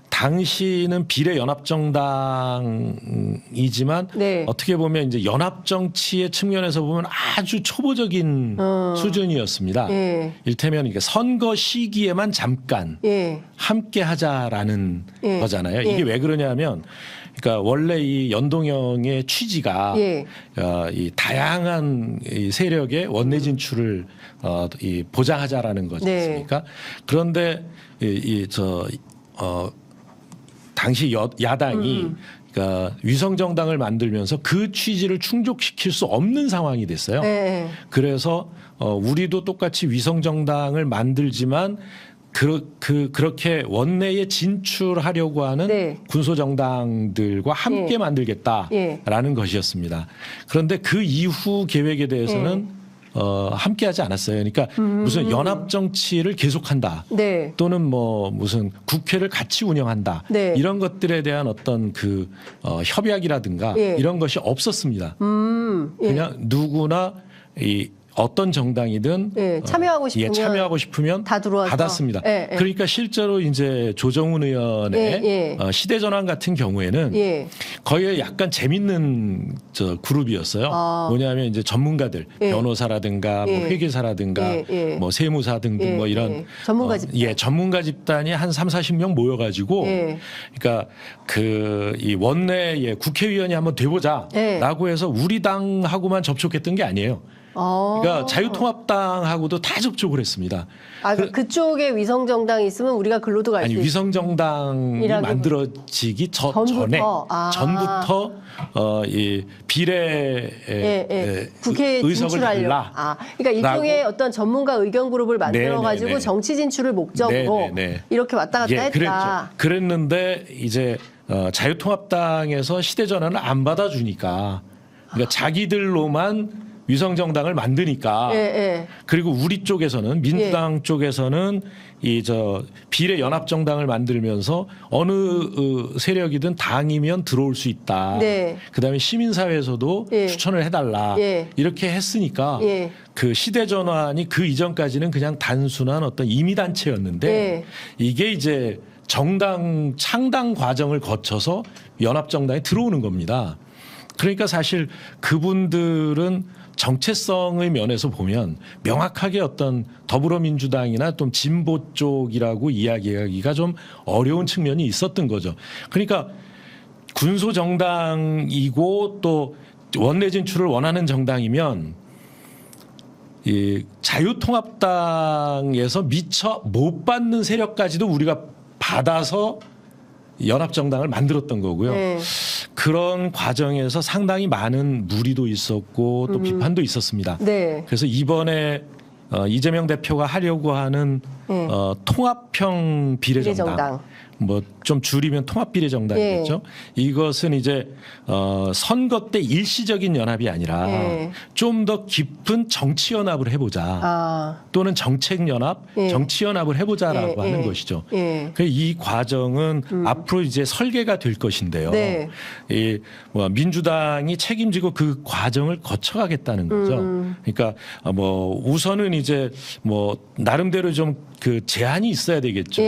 당시는 비례연합정당이지만 네. 어떻게 보면 이제 연합정치의 측면에서 보면 아주 초보적인 수준이었습니다. 예. 일테면 이게 선거 시기에만 잠깐 예. 함께 하자라는 예. 거잖아요. 예. 이게 왜 그러냐면 그러니까 원래 이 연동형의 취지가 예. 이 다양한 이 세력의 원내 진출을 이 보장하자라는 거지 네. 않습니까? 그런데 당시 야당이 그러니까 위성정당을 만들면서 그 취지를 충족시킬 수 없는 상황이 됐어요. 예. 그래서 우리도 똑같이 위성정당을 만들지만 그렇게 원내에 진출하려고 하는 네. 군소정당들과 함께 예. 만들겠다라는 것이었습니다. 그런데 그 이후 계획에 대해서는 함께하지 않았어요. 그러니까 무슨 연합 정치를 계속한다. 네. 또는 뭐 무슨 국회를 같이 운영한다. 네. 이런 것들에 대한 어떤 그 협약이라든가 예. 이런 것이 없었습니다. 예. 그냥 누구나 이 어떤 정당이든 예, 참여하고 싶으면 다 들어와서. 받았습니다. 예, 예. 그러니까 실제로 이제 조정훈 의원의 예, 예. 시대전환 같은 경우에는 예. 거의 약간 재밌는 그룹이었어요. 뭐냐면 이제 전문가들, 예. 변호사라든가 뭐 예. 회계사라든가 예, 예. 뭐 세무사 등등 예, 뭐 이런 예. 전문가 집단. 전문가 집단이 한 30-40명 모여가지고 예. 그러니까 이 원내에 국회의원이 한번 돼보자라고 해서 우리 당하고만 접촉했던 게 아니에요. 그러니까 자유통합당하고도 다 접촉을 했습니다. 그쪽에 위성정당이 있으면 우리가 글로도 갈 수 있어요. 위성정당이 만들어지기 전부터 이 비례 국회에 의석을 진출하려고. 달라. 그러니까 일종의 어떤 전문가 의견 그룹을 만들어가지고 네네네. 정치 진출을 목적으로 네네네. 이렇게 왔다 갔다 했다. 그랬는데 이제 자유통합당에서 시대전환을 안 받아주니까 그러니까 자기들로만 위성정당을 만드니까 그리고 우리 쪽에서는 민주당 쪽에서는 비례연합정당을 만들면서 어느 세력이든 당이면 들어올 수 있다. 그다음에 시민사회에서도 추천을 해달라. 이렇게 했으니까 그 시대전환이 그 이전까지는 그냥 단순한 어떤 임의단체였는데 이게 이제 정당 창당 과정을 거쳐서 연합정당에 들어오는 겁니다. 그러니까 사실 그분들은 정체성의 면에서 보면 명확하게 어떤 더불어민주당이나 좀 진보 쪽이라고 이야기하기가 좀 어려운 측면이 있었던 거죠. 그러니까 군소정당이고 또 원내 진출을 원하는 정당이면 이 자유통합당에서 미처 못 받는 세력까지도 우리가 받아서 연합정당을 만들었던 거고요. 그런 과정에서 상당히 많은 무리도 있었고 또 비판도 있었습니다. 그래서 이번에 이재명 대표가 하려고 하는 통합형 비례정당. 뭐 좀 줄이면 통합비례정당이겠죠. 이것은 이제 선거 때 일시적인 연합이 아니라 좀 더 깊은 정치연합을 해보자. 또는 정책연합, 정치연합을 해보자라고 하는 것이죠. 이 과정은 앞으로 이제 설계가 될 것인데요. 민주당이 책임지고 그 과정을 거쳐가겠다는 거죠. 그러니까 뭐 우선은 이제 뭐 나름대로 좀 그 제한이 있어야 되겠죠.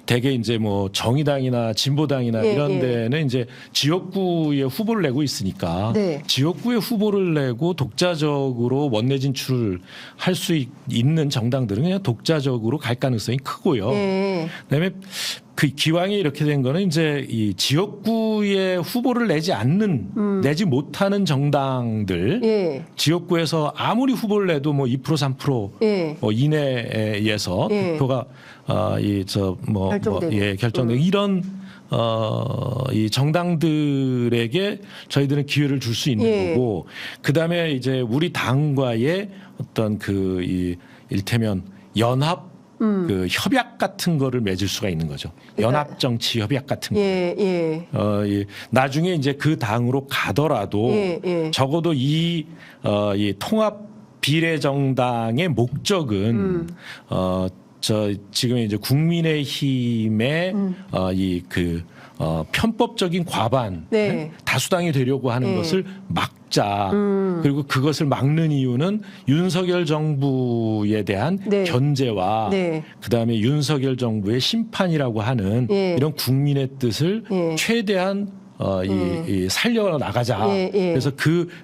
대개 이제 뭐 정의당이나 진보당이나 이런 데는 이제 지역구에 후보를 내고 있으니까 지역구에 후보를 내고 독자적으로 원내 진출을 할 수 있는 정당들은 그냥 독자적으로 갈 가능성이 크고요. 그다음에 그 기왕에 이렇게 된 거는 이제 이 지역구에 후보를 내지 못하는 정당들 지역구에서 아무리 후보를 내도 뭐 2% 3% 이내에서 득표가 결정되고 이런 이 정당들에게 저희들은 기회를 줄 수 있는 거고 그다음에 이제 우리 당과의 어떤 일테면 연합 그 협약 같은 거를 맺을 수가 있는 거죠. 연합 정치 협약 같은 거. 나중에 이제 그 당으로 가더라도 적어도 이 통합 비례정당의 목적은 지금 이제 국민의힘의 편법적인 과반 네. 다수당이 되려고 하는 네. 것을 막자. 그리고 그것을 막는 이유는 윤석열 정부에 대한 네. 견제와 네. 그다음에 윤석열 정부의 심판이라고 하는 예. 이런 국민의 뜻을 예. 최대한 이 살려 나가자. 예, 예. 그래서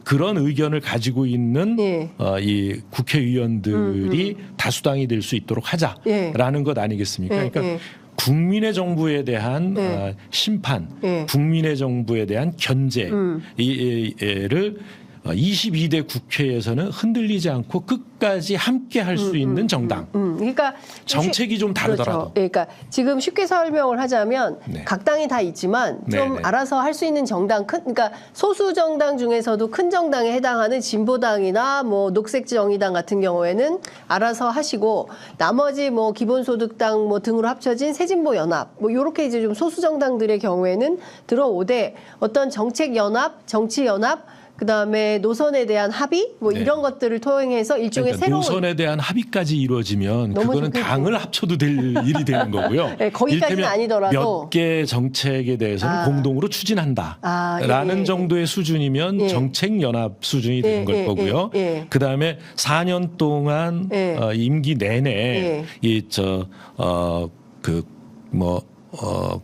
그런 의견을 가지고 있는 예. 이 국회의원들이 다수당이 될 수 있도록 하자라는 것 아니겠습니까? 예, 그러니까 예. 국민의 정부에 대한 예. 심판, 예. 국민의 정부에 대한 견제 이를 22대 국회에서는 흔들리지 않고 끝까지 함께 할 수 있는 정당. 그러니까 정책이 좀 다르더라도. 그렇죠. 그러니까 지금 쉽게 설명을 하자면 네. 각 당이 다 있지만 좀 네. 알아서 할 수 있는 정당, 그러니까 소수 정당 중에서도 큰 정당에 해당하는 진보당이나 뭐 녹색정의당 같은 경우에는 알아서 하시고 나머지 뭐 기본소득당 뭐 등으로 합쳐진 새진보연합 뭐 이렇게 이제 좀 소수 정당들의 경우에는 들어오되 어떤 정책 연합, 정치 연합 그다음에 노선에 대한 합의 뭐 네. 이런 것들을 통해서 일종의 그러니까 새로운 노선에 대한 합의까지 이루어지면 너무 그거는 좋겠죠. 당을 합쳐도 될 일이 되는 거고요. 네, 거기까지는 이를테면 아니더라도. 몇 개 정책에 대해서는 공동으로 추진한다라는 예. 정도의 수준이면 예. 정책 연합 수준이 되는 예, 걸 예, 거고요. 예. 그다음에 4년 동안 예. 임기 내내 예.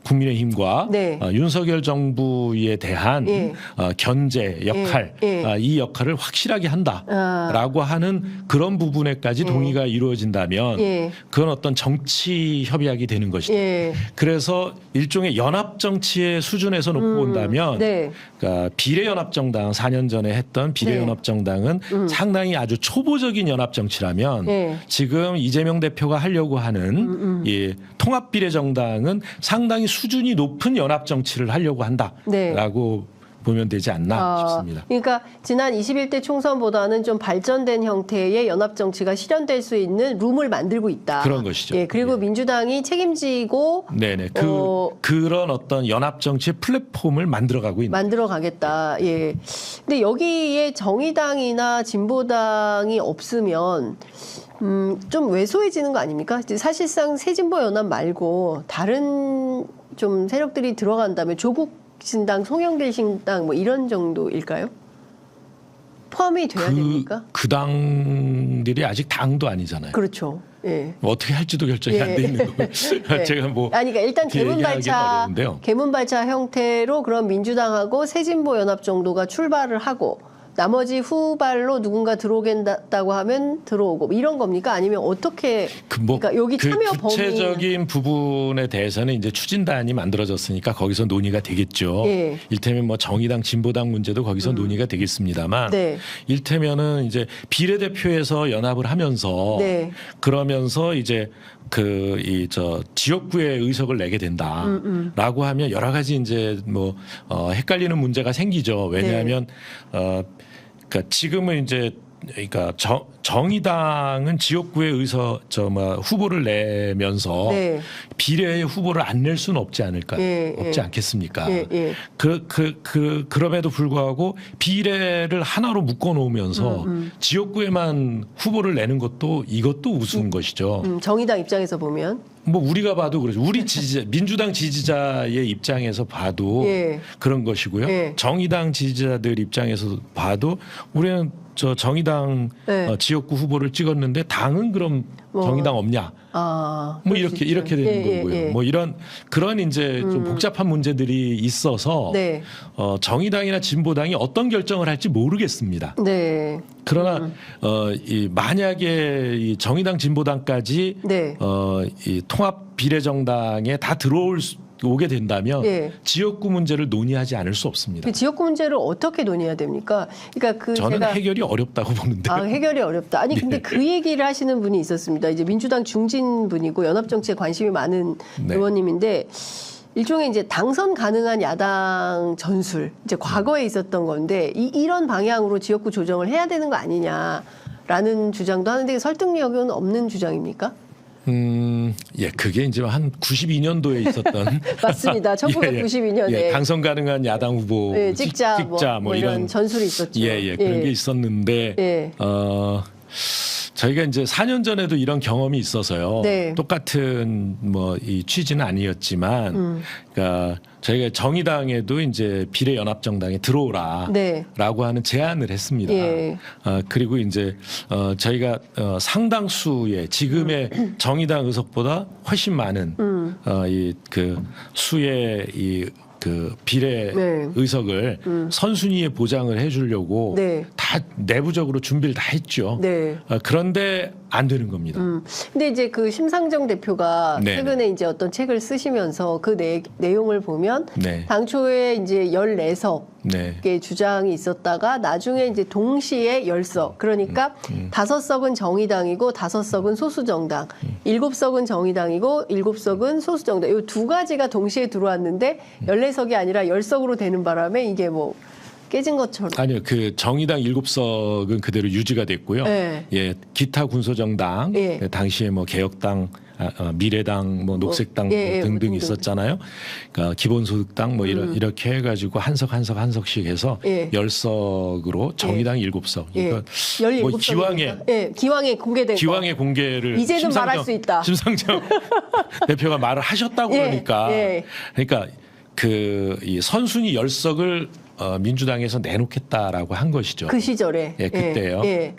국민의힘과 네. 윤석열 정부에 대한 예. 견제 역할 예. 이 역할을 확실하게 한다라고 하는 그런 부분에까지 동의가 이루어진다면 예. 그건 어떤 정치 협약이 되는 것이다. 예. 그래서 일종의 연합 정치의 수준에서 놓고 본다면 네. 그러니까 비례연합정당 4년 전에 했던 비례연합정당은 상당히 아주 초보적인 연합 정치라면 예. 지금 이재명 대표가 하려고 하는 이 통합비례정당은 상당히 수준이 높은 연합 정치를 하려고 한다라고 보면 되지 않나 싶습니다. 그러니까 지난 21대 총선보다는 좀 발전된 형태의 연합 정치가 실현될 수 있는 룸을 만들고 있다. 그런 것이죠. 예, 그리고 예. 민주당이 책임지고 네네. 그런 어떤 연합 정치의 플랫폼을 만들어가고 있는. 만들어 가겠다. 예. 근데 여기에 정의당이나 진보당이 없으면 좀 왜소해지는 거 아닙니까? 이제 사실상 새진보 연합 말고 다른 좀 세력들이 들어간다면 조국 신당, 송영길 신당 뭐 이런 정도일까요? 포함이 돼야 됩니까? 그 당들이 아직 당도 아니잖아요. 그렇죠. 예. 어떻게 할지도 결정이 안 돼 있는 거예요. 네. 제가 뭐 아니, 그러니까 일단 얘기하기는 어려운데요. 개문발차 형태로 그런 민주당하고 새진보 연합 정도가 출발을 하고 나머지 후발로 누군가 들어오겠다고 하면 들어오고 이런 겁니까? 아니면 어떻게? 그러니까 여기 참여 범위 구체적인 부분에 대해서는 이제 추진단이 만들어졌으니까 거기서 논의가 되겠죠. 예. 일테면 뭐 정의당, 진보당 문제도 거기서 논의가 되겠습니다만, 네. 일테면은 이제 비례대표에서 연합을 하면서 네. 그러면서 이제 지역구에 의석을 내게 된다라고 하면 여러 가지 이제 뭐 헷갈리는 문제가 생기죠. 왜냐하면 그러니까 지금은 이제 그러니까 정의당은 지역구에 후보를 내면서 네. 비례의 후보를 안 낼 수는 없지 않을까 없지 않겠습니까? 그럼에도 불구하고 비례를 하나로 묶어 놓으면서 지역구에만 후보를 내는 이것도 우스운 것이죠. 정의당 입장에서 보면 뭐 우리가 봐도 그렇죠. 우리 민주당 지지자의 입장에서 봐도 예. 그런 것이고요. 예. 정의당 지지자들 입장에서 봐도 우리는 정의당 네. 지역구 후보를 찍었는데 당은 그럼 정의당 없냐? 뭐 이렇게 되는 거고요. 뭐 그런 이제 좀 복잡한 문제들이 있어서 네. 정의당이나 진보당이 어떤 결정을 할지 모르겠습니다. 네. 그러나 만약에 이 정의당, 진보당까지 네. 이 통합 비례정당에 다 오게 된다면 예. 지역구 문제를 논의하지 않을 수 없습니다. 그 지역구 문제를 어떻게 논의해야 됩니까? 그러니까 저는 해결이 어렵다고 보는데요. 해결이 어렵다. 아니 근데 그 얘기를 하시는 분이 있었습니다. 이제 민주당 중진 분이고 연합 정치에 관심이 많은 의원님인데 일종의 이제 당선 가능한 야당 전술 이제 과거에 있었던 건데 이런 방향으로 지역구 조정을 해야 되는 거 아니냐라는 주장도 하는데 설득력은 없는 주장입니까? 그게 이제 한 92년도에 있었던 맞습니다. 1992년에 당선 가능한 야당 후보 찍자 뭐 이런 전술이 있었죠. 그런 게 있었는데 저희가 이제 4년 전에도 이런 경험이 있어서요. 네. 똑같은 뭐 이 취지는 아니었지만, 그러니까 저희가 정의당에도 이제 비례연합정당에 들어오라라고 네. 하는 제안을 했습니다. 예. 그리고 이제 저희가 상당수의 지금의 정의당 의석보다 훨씬 많은 이 그 수의 이 그 비례 네. 의석을 선순위에 보장을 해주려고 네. 다 내부적으로 준비를 다 했죠. 네. 그런데 안 되는 겁니다. 근데 이제 그 심상정 대표가 네, 최근에 이제 어떤 책을 쓰시면서 그 내용을 보면 네. 당초에 이제 14석 네. 의 주장이 있었다가 나중에 이제 동시에 10석. 그러니까 5석은 정의당이고 5석은 소수정당. 7석은 정의당이고 7석은 소수정당. 이 두 가지가 동시에 들어왔는데 14석이 아니라 10석으로 되는 바람에 이게 뭐 깨진 것처럼. 아니요, 그 정의당 7석은 그대로 유지가 됐고요. 네. 예, 기타 군소정당, 예. 당시에 뭐 개혁당, 미래당, 뭐 녹색당 예, 예, 등등 등등. 있었잖아요. 그러니까 기본소득당 뭐 이렇게 해가지고 한 석씩 해서 예. 10석으로 정의당 7석. 예. 이거 17석입니다. 뭐 기왕에 공개된 기왕에 공개를 이제는 말할 수 있다. 심상정 대표가 말을 하셨다고 예, 그러니까 예. 그러니까 그 이 선순위 10석을 민주당에서 내놓겠다라고 한 것이죠. 그 시절에. 예, 그때요. 예.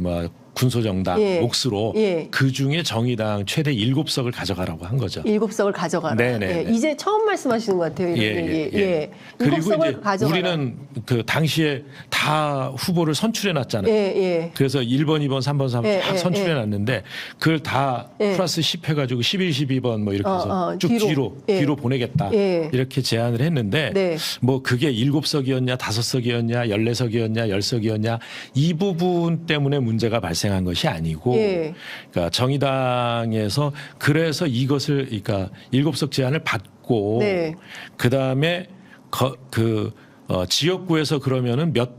뭐 군소정당 예. 몫으로 예. 그 중에 정의당 최대 7석을 가져가라고 한 거죠. 7석을 가져가라. 네네. 예, 이제 처음 말씀하시는 것 같아요. 이런 얘기. 예. 그리고 7석을 이제 가져가라. 우리는 그 당시에 다 후보를 선출해 놨잖아요. 예, 예. 그래서 1번, 2번, 3번, 4번 예, 다 예, 선출해 놨는데 그걸 다 예. 플러스 10 해가지고 11, 12번 뭐 이렇게 해서 쭉 뒤로. 예. 뒤로 보내겠다. 예. 이렇게 제안을 했는데 네. 뭐 그게 7석이었냐 5석이었냐 14석이었냐 10석이었냐 이 부분 때문에 문제가 발생한 것이 아니고 예. 그러니까 정의당에서 그래서 이것을 그러니까 7석 제안을 받고 네. 그다음에 지역구에서 그러면은 몇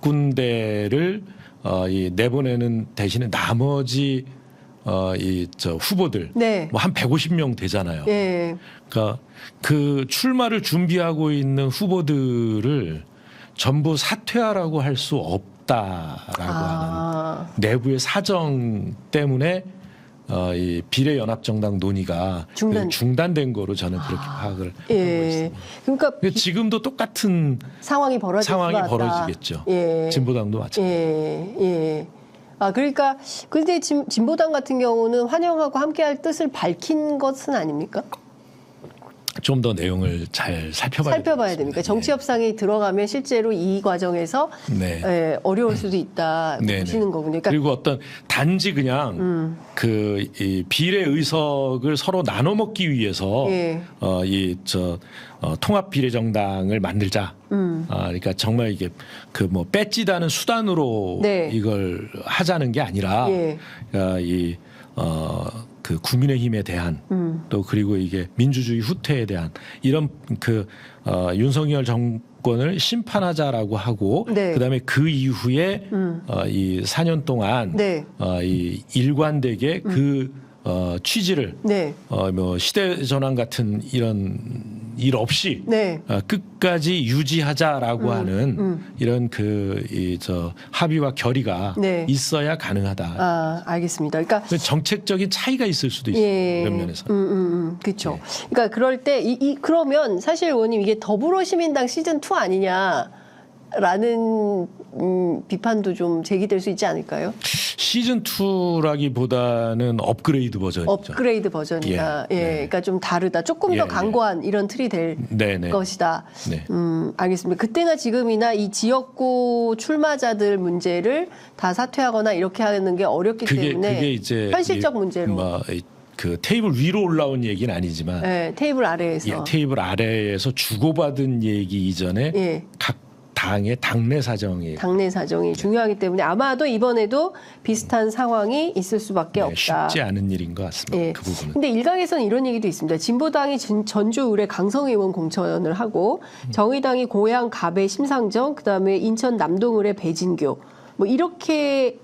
군데를 내보내는 대신에 나머지 후보들 네. 뭐 한 150명 되잖아요. 예. 그러니까 그 출마를 준비하고 있는 후보들을 전부 사퇴하라고 할 수 없다라고 하는 내부의 사정 때문에 이 비례연합정당 논의가 중단된 거로 저는 그렇게 파악을 하고 예. 있습니다. 그러니까 지금도 똑같은 상황이 벌어지겠죠. 예. 진보당도 마찬가지. 예. 예. 그러니까 근데 진보당 같은 경우는 환영하고 함께할 뜻을 밝힌 것은 아닙니까? 좀 더 내용을 잘 살펴봐야 됩니까? 정치 협상이 들어가면 실제로 이 과정에서 네. 예, 어려울 수도 있다 보시는 거군요. 그러니까 그리고 어떤 단지 그냥 이 비례 의석을 서로 나눠 먹기 위해서 예. 통합 비례 정당을 만들자. 그러니까 정말 이게 그 뭐 배지다는 수단으로 네. 이걸 하자는 게 아니라 예. 그 국민의힘에 대한 또 그리고 이게 민주주의 후퇴에 대한 이런 윤석열 정권을 심판하자라고 하고 네. 그다음에 그 이후에 이 4년 동안 네. 이 일관되게 그 취지를 네. 뭐 시대 전환 같은 이런 일 없이 네. 끝까지 유지하자라고 하는 이런 합의와 결의가 네. 있어야 가능하다. 알겠습니다. 그러니까 정책적인 차이가 있을 수도 있어요. 예. 그런 면에서. 그렇죠. 네. 그러니까 그럴 때 그러면 사실 의원님 이게 더불어시민당 시즌 2 아니냐라는 비판도 좀 제기될 수 있지 않을까요? 시즌 2라기보다는 업그레이드 버전이죠. 업그레이드 버전이다. 예. 예. 네. 그러니까 좀 다르다. 조금 더 예. 강고한 이런 틀이 될 네네. 것이다. 네. 알겠습니다. 그때나 지금이나 이 지역구 출마자들 문제를 다 사퇴하거나 이렇게 하는 게 어렵기 때문에 그게 이제 현실적 문제로. 그 테이블 위로 올라온 얘기는 아니지만 예, 테이블 아래에서. 테이블 아래에서 주고받은 얘기 이전에 예. 각 당의 당내 사정이 당내 사정이 중요하기 때문에 아마도 이번에도 비슷한 상황이 있을 수밖에 없다. 쉽지 않은 일인 것 같습니다. 예. 그 부분은. 근데 일각에서는 이런 얘기도 있습니다. 진보당이 전주 의뢰 강성의원 공천을 하고 정의당이 고양 갑의 심상정, 그다음에 인천 남동 의뢰 배진교 뭐 이렇게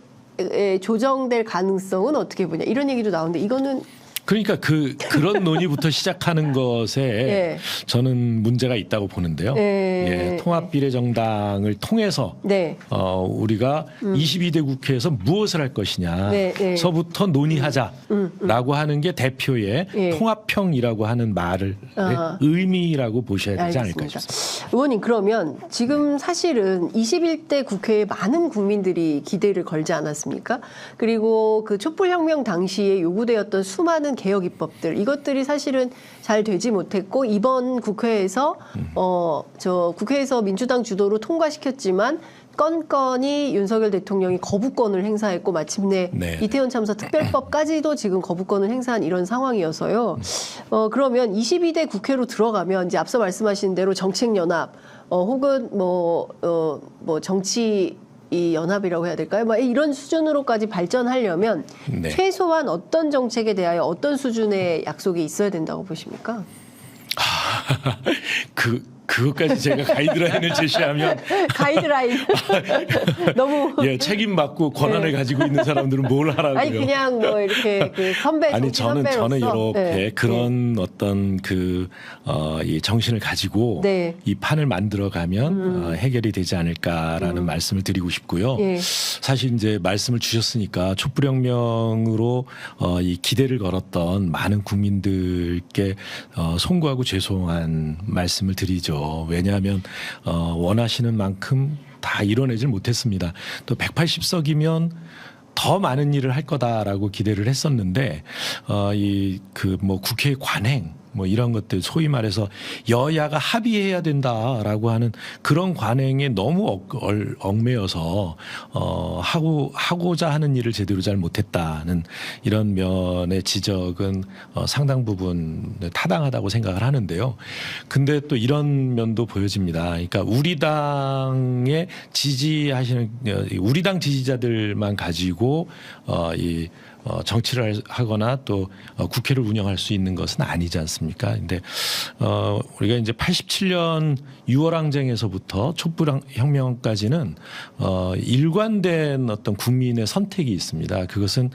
조정될 가능성은 어떻게 보냐 이런 얘기도 나오는데 이거는 그러니까 그런 논의부터 시작하는 것에 예. 저는 문제가 있다고 보는데요. 예. 통합비례정당을 통해서 네. 우리가 22대 국회에서 무엇을 할 네, 네. 것이냐서부터 논의하자라고 하는 게 대표의 예. 통합형이라고 하는 말을 의미라고 보셔야 되지 않을까 싶습니다. 의원님, 그러면 지금 사실은 21대 국회에 많은 국민들이 기대를 걸지 않았습니까? 그리고 그 촛불혁명 당시에 요구되었던 수많은 개혁 입법들, 이것들이 사실은 잘 되지 못했고, 이번 국회에서 국회에서 민주당 주도로 통과시켰지만 건건이 윤석열 대통령이 거부권을 행사했고, 마침내 네. 이태원 참사 특별법까지도 지금 거부권을 행사한 이런 상황이어서요. 그러면 22대 국회로 들어가면 이제 앞서 말씀하신 대로 정책연합 혹은 정치 이 연합이라고 해야 될까요? 이런 수준으로까지 발전하려면 네. 최소한 어떤 정책에 대하여 어떤 수준의 약속이 있어야 된다고 보십니까? 그것까지 제가 가이드라인을 제시하면 가이드라인 너무 책임 받고 권한을 네. 가지고 있는 사람들은 뭘 하라고요? 아니 그냥 이렇게 그 선배 아니 저는 선배로서. 이렇게 네. 그런 어떤 이 정신을 가지고 네. 이 판을 만들어가면 해결이 되지 않을까라는 말씀을 드리고 싶고요. 예. 사실 이제 말씀을 주셨으니까 촛불혁명으로 이 기대를 걸었던 많은 국민들께 송구하고 죄송한 말씀을 드리죠. 왜냐하면 원하시는 만큼 다 이뤄내질 못했습니다. 또 180석이면 더 많은 일을 할 거다라고 기대를 했었는데 국회 관행 이런 것들 소위 말해서 여야가 합의해야 된다라고 하는 그런 관행에 너무 얽매여서 하고자 하는 일을 제대로 잘 못했다는 이런 면의 지적은 상당 부분 타당하다고 생각을 하는데요. 근데 또 이런 면도 보여집니다. 그러니까 우리 당의 우리 당 지지자들만 가지고 정치를 하거나 또 국회를 운영할 수 있는 것은 아니지 않습니까? 근데 우리가 이제 87년 6월 항쟁에서부터 촛불혁명까지는 일관된 어떤 국민의 선택이 있습니다. 그것은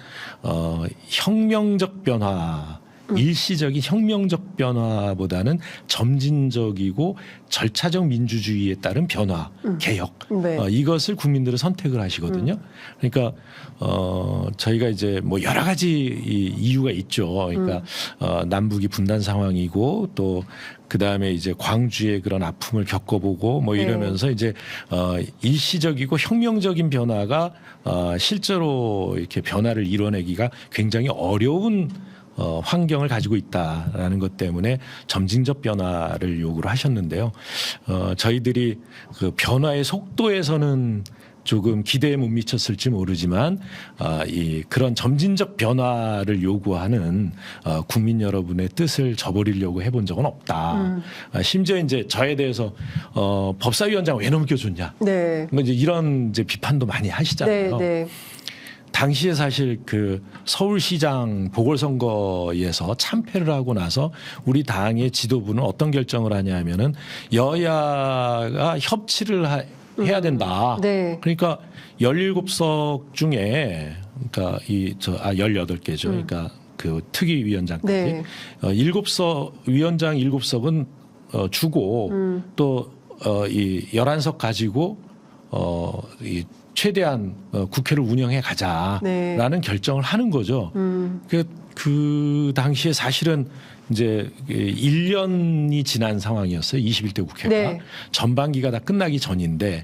혁명적 변화, 일시적인 혁명적 변화보다는 점진적이고 절차적 민주주의에 따른 변화, 개혁 네. 이것을 국민들은 선택을 하시거든요. 그러니까 저희가 이제 여러 가지 이유가 있죠. 그러니까 남북이 분단 상황이고 또 그다음에 이제 광주의 그런 아픔을 겪어보고 이러면서 이제 일시적이고 혁명적인 변화가 실제로 이렇게 변화를 이뤄내기가 굉장히 어려운 환경을 가지고 있다라는 것 때문에 점진적 변화를 요구를 하셨는데요. 저희들이 그 변화의 속도에서는 조금 기대에 못 미쳤을지 모르지만 그런 점진적 변화를 요구하는 국민 여러분의 뜻을 저버리려고 해본 적은 없다. 심지어 이제 저에 대해서 법사위원장 왜 넘겨줬냐. 네. 이제 이런 이제 비판도 많이 하시잖아요. 네. 당시에 사실 그 서울시장 보궐선거에서 참패를 하고 나서 우리 당의 지도부는 어떤 결정을 하냐면은 여야가 협치를 해야 된다. 네. 그러니까 17석 중에 그러니까 18개죠. 그러니까 그 특위위원장까지 네. 7석 위원장 7석은 주고 또 이 11석 가지고 최대한 국회를 운영해 가자라는 네. 결정을 하는 거죠. 그 당시에 사실은 이제 1년이 지난 상황이었어요. 21대 국회가. 네. 전반기가 다 끝나기 전인데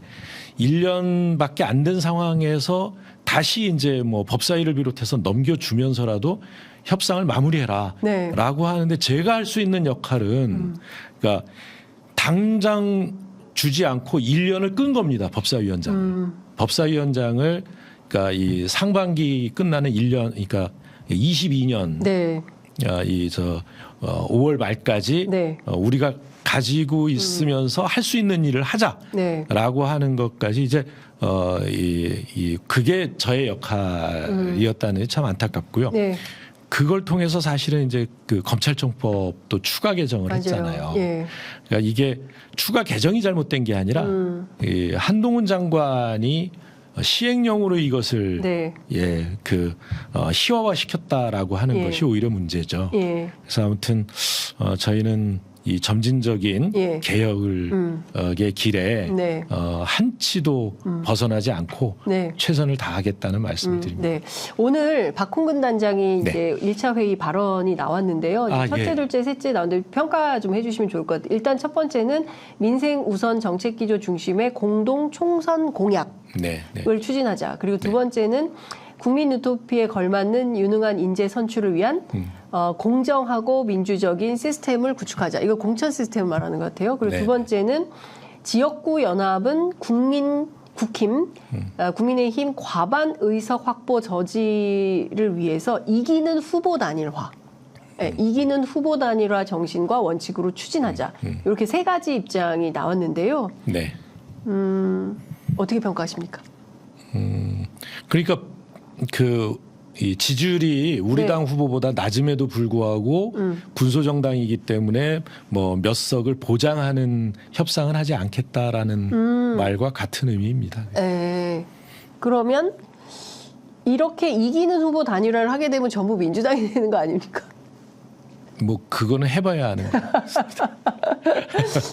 1년밖에 안 된 상황에서 다시 이제 법사위를 비롯해서 넘겨주면서라도 협상을 마무리해라 네. 라고 하는데 제가 할 수 있는 역할은 그러니까 당장 주지 않고 1년을 끈 겁니다. 법사위원장을. 법사위원장을 그러니까 이 상반기 끝나는 1년 그러니까 22년 네. 5월 말까지 네. 우리가 가지고 있으면서 할 수 있는 일을 하자라고 네. 하는 것까지 이제 그게 저의 역할이었다는 게 참 안타깝고요. 네. 그걸 통해서 사실은 이제 그 검찰청법도 추가 개정을 맞아요. 했잖아요. 예. 그러니까 이게 추가 개정이 잘못된 게 아니라 이 한동훈 장관이 시행령으로 이것을 네. 희화화시켰다라고 하는 예. 것이 오히려 문제죠. 예. 그래서 아무튼 저희는 이 점진적인 예. 개혁의 길에 네. 한치도 벗어나지 않고 네. 최선을 다하겠다는 말씀을 드립니다. 네. 오늘 박홍근 단장이 네. 이제 1차 회의 발언이 나왔는데요. 아, 첫째, 예. 둘째, 셋째 나왔는데 평가 좀 해주시면 좋을 것 같아요. 일단 첫 번째는 민생 우선 정책 기조 중심의 공동 총선 공약을 네, 네. 추진하자. 그리고 두 번째는 국민 유토피에 걸맞는 유능한 인재 선출을 위한 공정하고 민주적인 시스템을 구축하자. 이거 공천 시스템을 말하는 것 같아요. 그리고 네. 두 번째는 지역구 연합은 국민의힘 과반 의석 확보 저지를 위해서 이기는 후보 단일화. 네, 이기는 후보 단일화 정신과 원칙으로 추진하자. 이렇게 세 가지 입장이 나왔는데요. 네. 어떻게 평가하십니까? 그러니까 이 지지율이 우리 네. 당 후보보다 낮음에도 불구하고 군소정당이기 때문에 뭐 몇 석을 보장하는 협상을 하지 않겠다라는 말과 같은 의미입니다. 네. 그러면 이렇게 이기는 후보 단일화를 하게 되면 전부 민주당이 되는 거 아닙니까? 뭐 그거는 해봐야 하는 거예요.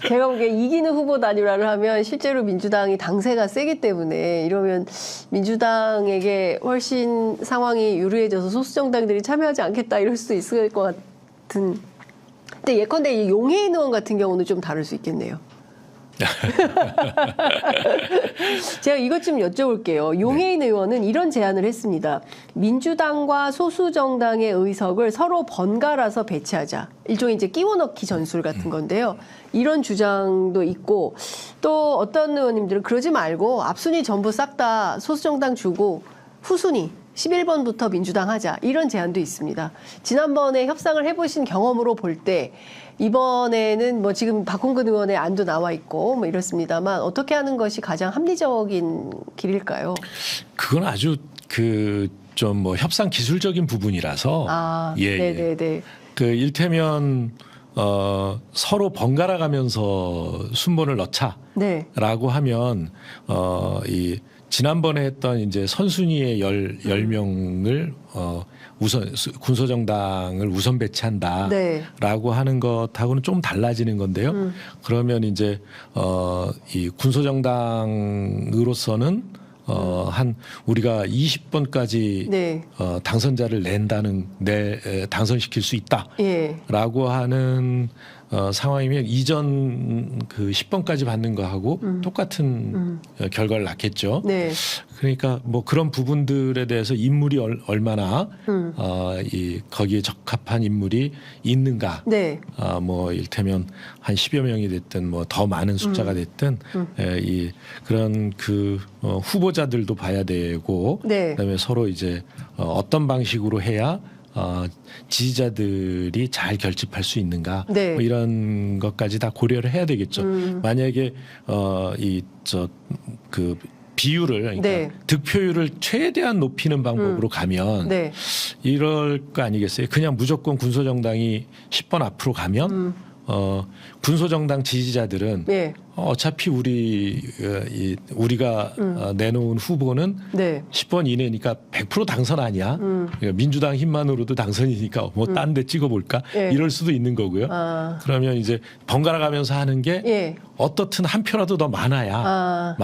제가 보기에 이기는 후보 단일화를 하면 실제로 민주당이 당세가 세기 때문에 이러면 민주당에게 훨씬 상황이 유리해져서 소수정당들이 참여하지 않겠다 이럴 수도 있을 것 같은. 근데 예컨대 이 용해인 의원 같은 경우는 좀 다를 수 있겠네요. 제가 이것 좀 여쭤볼게요. 용해인 의원은 이런 제안을 했습니다. 민주당과 소수정당의 의석을 서로 번갈아서 배치하자. 일종의 이제 끼워넣기 전술 같은 건데요. 이런 주장도 있고 또 어떤 의원님들은 그러지 말고 앞순위 전부 싹 다 소수정당 주고 후순위 11번부터 민주당 하자. 이런 제안도 있습니다. 지난번에 협상을 해보신 경험으로 볼 때 이번에는 뭐 지금 박홍근 의원의 안도 나와 있고 뭐 이렇습니다만 어떻게 하는 것이 가장 합리적인 길일까요? 그건 아주 좀 뭐 협상 기술적인 부분이라서 네네네. 일테면 서로 번갈아 가면서 순번을 넣자라고 네. 하면 이 지난번에 했던 이제 선순위의 10명을 군소정당을 우선 배치한다라고 네. 하는 것하고는 좀 달라지는 건데요. 그러면 이제 이 군소정당으로서는 한 우리가 20번까지 네. 당선자를 당선시킬 수 있다라고 예. 하는 상황이면 이전 10번까지 받는 거하고 똑같은 결과를 낳겠죠. 네. 그러니까 뭐 그런 부분들에 대해서 인물이 얼마나 거기에 적합한 인물이 있는가. 네. 뭐 일테면 한 10여 명이 됐든 뭐 더 많은 숫자가 됐든 그런 후보자들도 봐야 되고 네. 그다음에 서로 이제 어떤 방식으로 해야 지지자들이 잘 결집할 수 있는가 네. 뭐 이런 것까지 다 고려를 해야 되겠죠. 만약에 비율을 그러니까 네. 득표율을 최대한 높이는 방법으로 가면 네. 이럴 거 아니겠어요? 그냥 무조건 군소정당이 10번 앞으로 가면 군소정당 지지자들은 예. 어차피 우리가 내놓은 후보는 네. 10번 이내니까 100% 당선 아니야. 그러니까 민주당 힘만으로도 당선이니까 뭐 딴 데 찍어볼까? 예. 이럴 수도 있는 거고요. 그러면 이제 번갈아 가면서 하는 게 예. 어떻든 한 표라도 더 많아야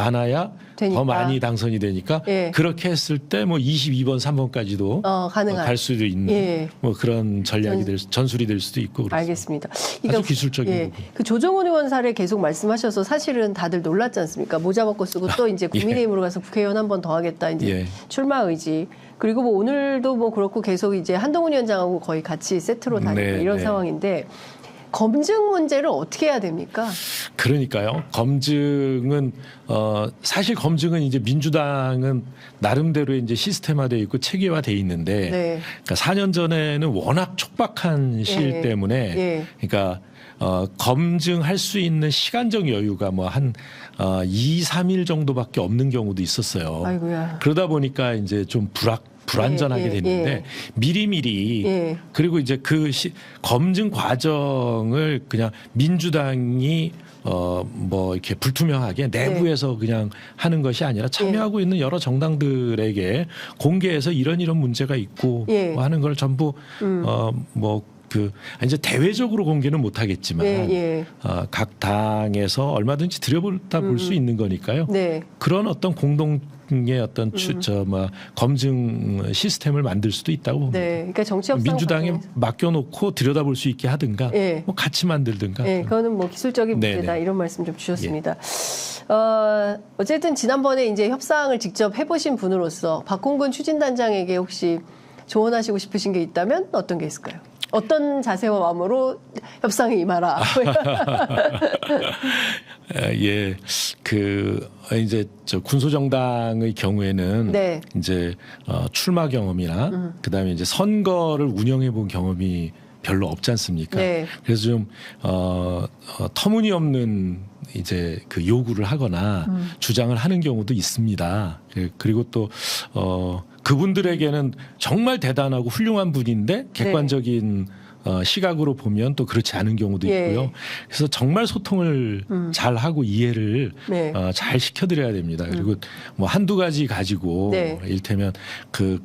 되니까. 더 많이 당선이 되니까 예. 그렇게 했을 때 뭐 22번, 3번까지도 가능한. 갈 수도 있는 예. 뭐 그런 전술이 될 수도 있고 그렇습니다. 알겠습니다. 아주 기술적인 부분. 그 조정훈 의원 사례 계속 말씀하셔서 사실은 다들 놀랐지 않습니까? 모자 벗고 쓰고 또 이제 국민의힘으로 가서 국회의원 한 번 더 하겠다 이제 예. 출마 의지. 그리고 뭐 오늘도 뭐 그렇고 계속 이제 한동훈 위원장하고 거의 같이 세트로 다니고 네, 이런 네. 상황인데 검증 문제를 어떻게 해야 됩니까? 그러니까요. 검증은 사실 검증은 이제 민주당은 나름대로 이제 시스템화돼 있고 체계화돼 있는데, 네. 그러니까 4년 전에는 워낙 촉박한 시일 예. 때문에, 예. 그러니까 검증할 수 있는 시간적 여유가 뭐 한 2, 3일 정도밖에 없는 경우도 있었어요. 아이고야. 그러다 보니까 이제 좀 불안전하게 예, 됐는데 예. 미리미리 예. 그리고 이제 검증 과정을 그냥 민주당이 뭐 이렇게 불투명하게 내부에서 그냥 하는 것이 아니라 참여하고 있는 여러 정당들에게 공개해서 이런 문제가 있고 예. 뭐 하는 걸 전부 뭐 그 이제 대외적으로 공개는 못 하겠지만 각 당에서 얼마든지 들여다 볼 수 있는 거니까요. 네. 그런 어떤 공동의 어떤 검증 시스템을 만들 수도 있다고 봅니다. 네. 그러니까 정치 협상 민주당에 과정에서. 맡겨놓고 들여다볼 수 있게 하든가, 예. 뭐 같이 만들든가. 네, 그거는 뭐 기술적인 네네. 문제다 이런 말씀 좀 주셨습니다. 어쨌든 지난번에 이제 협상을 직접 해보신 분으로서 박홍근 추진단장에게 혹시 조언하시고 싶으신 게 있다면 어떤 게 있을까요? 어떤 자세와 마음으로 협상에 임하라. 예, 그 이제 저 군소정당의 경우에는 네. 이제 출마 경험이나 그다음에 이제 선거를 운영해 본 경험이 별로 없지 않습니까? 네. 그래서 좀 터무니없는 이제 그 요구를 하거나 주장을 하는 경우도 있습니다. 그리고 또 그분들에게는 정말 대단하고 훌륭한 분인데 객관적인 시각으로 보면 또 그렇지 않은 경우도 있고요. 예. 그래서 정말 소통을 잘 하고 이해를 네. 잘 시켜드려야 됩니다. 그리고 뭐 한두 가지 가지고 네. 일테면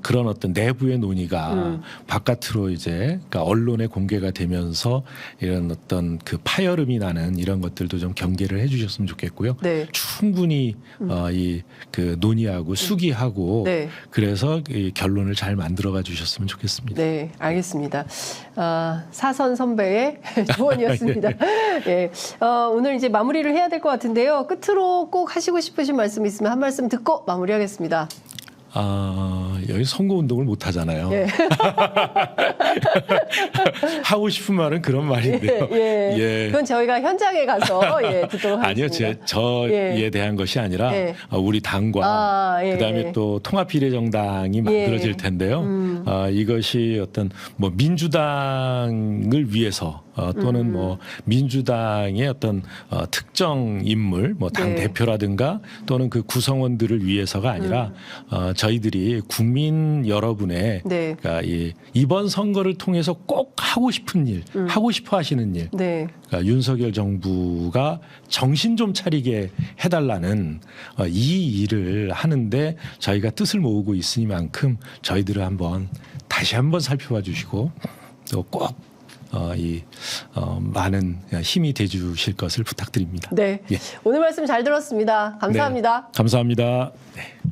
그런 어떤 내부의 논의가 바깥으로 이제 그러니까 언론에 공개가 되면서 이런 어떤 그 파열음이 나는 이런 것들도 좀 경계를 해주셨으면 좋겠고요. 네. 충분히 이 그 논의하고 수기하고 네. 그래서 이 결론을 잘 만들어가 주셨으면 좋겠습니다. 네, 알겠습니다. 사선 선배의 조언이었습니다. 예. 오늘 이제 마무리를 해야 될 것 같은데요. 끝으로 꼭 하시고 싶으신 말씀 있으면 한 말씀 듣고 마무리하겠습니다. 여기 선거운동을 못 하잖아요. 예. 하고 싶은 말은 그런 말인데요. 예. 그건 저희가 현장에 가서 듣도록 하겠습니다. 아니요, 저에 대한 것이 아니라 예. 우리 당과 예. 그다음에 또 통합비례정당이 만들어질 텐데요. 이것이 어떤 뭐 민주당을 위해서 또는 뭐 민주당의 어떤 특정 인물, 뭐 당 대표라든가 또는 그 구성원들을 위해서가 아니라 저희들이 국민 여러분의 그러니까 이번 선거를 통해서 꼭 하고 싶은 일, 하고 싶어 하시는 일, 그러니까 윤석열 정부가 정신 좀 차리게 해달라는 이 일을 하는데 저희가 뜻을 모으고 있으니만큼 저희들을 다시 한번 살펴봐 주시고 또 꼭 많은 힘이 돼주실 것을 부탁드립니다. 네. 오늘 말씀 잘 들었습니다. 감사합니다. 네, 감사합니다. 네.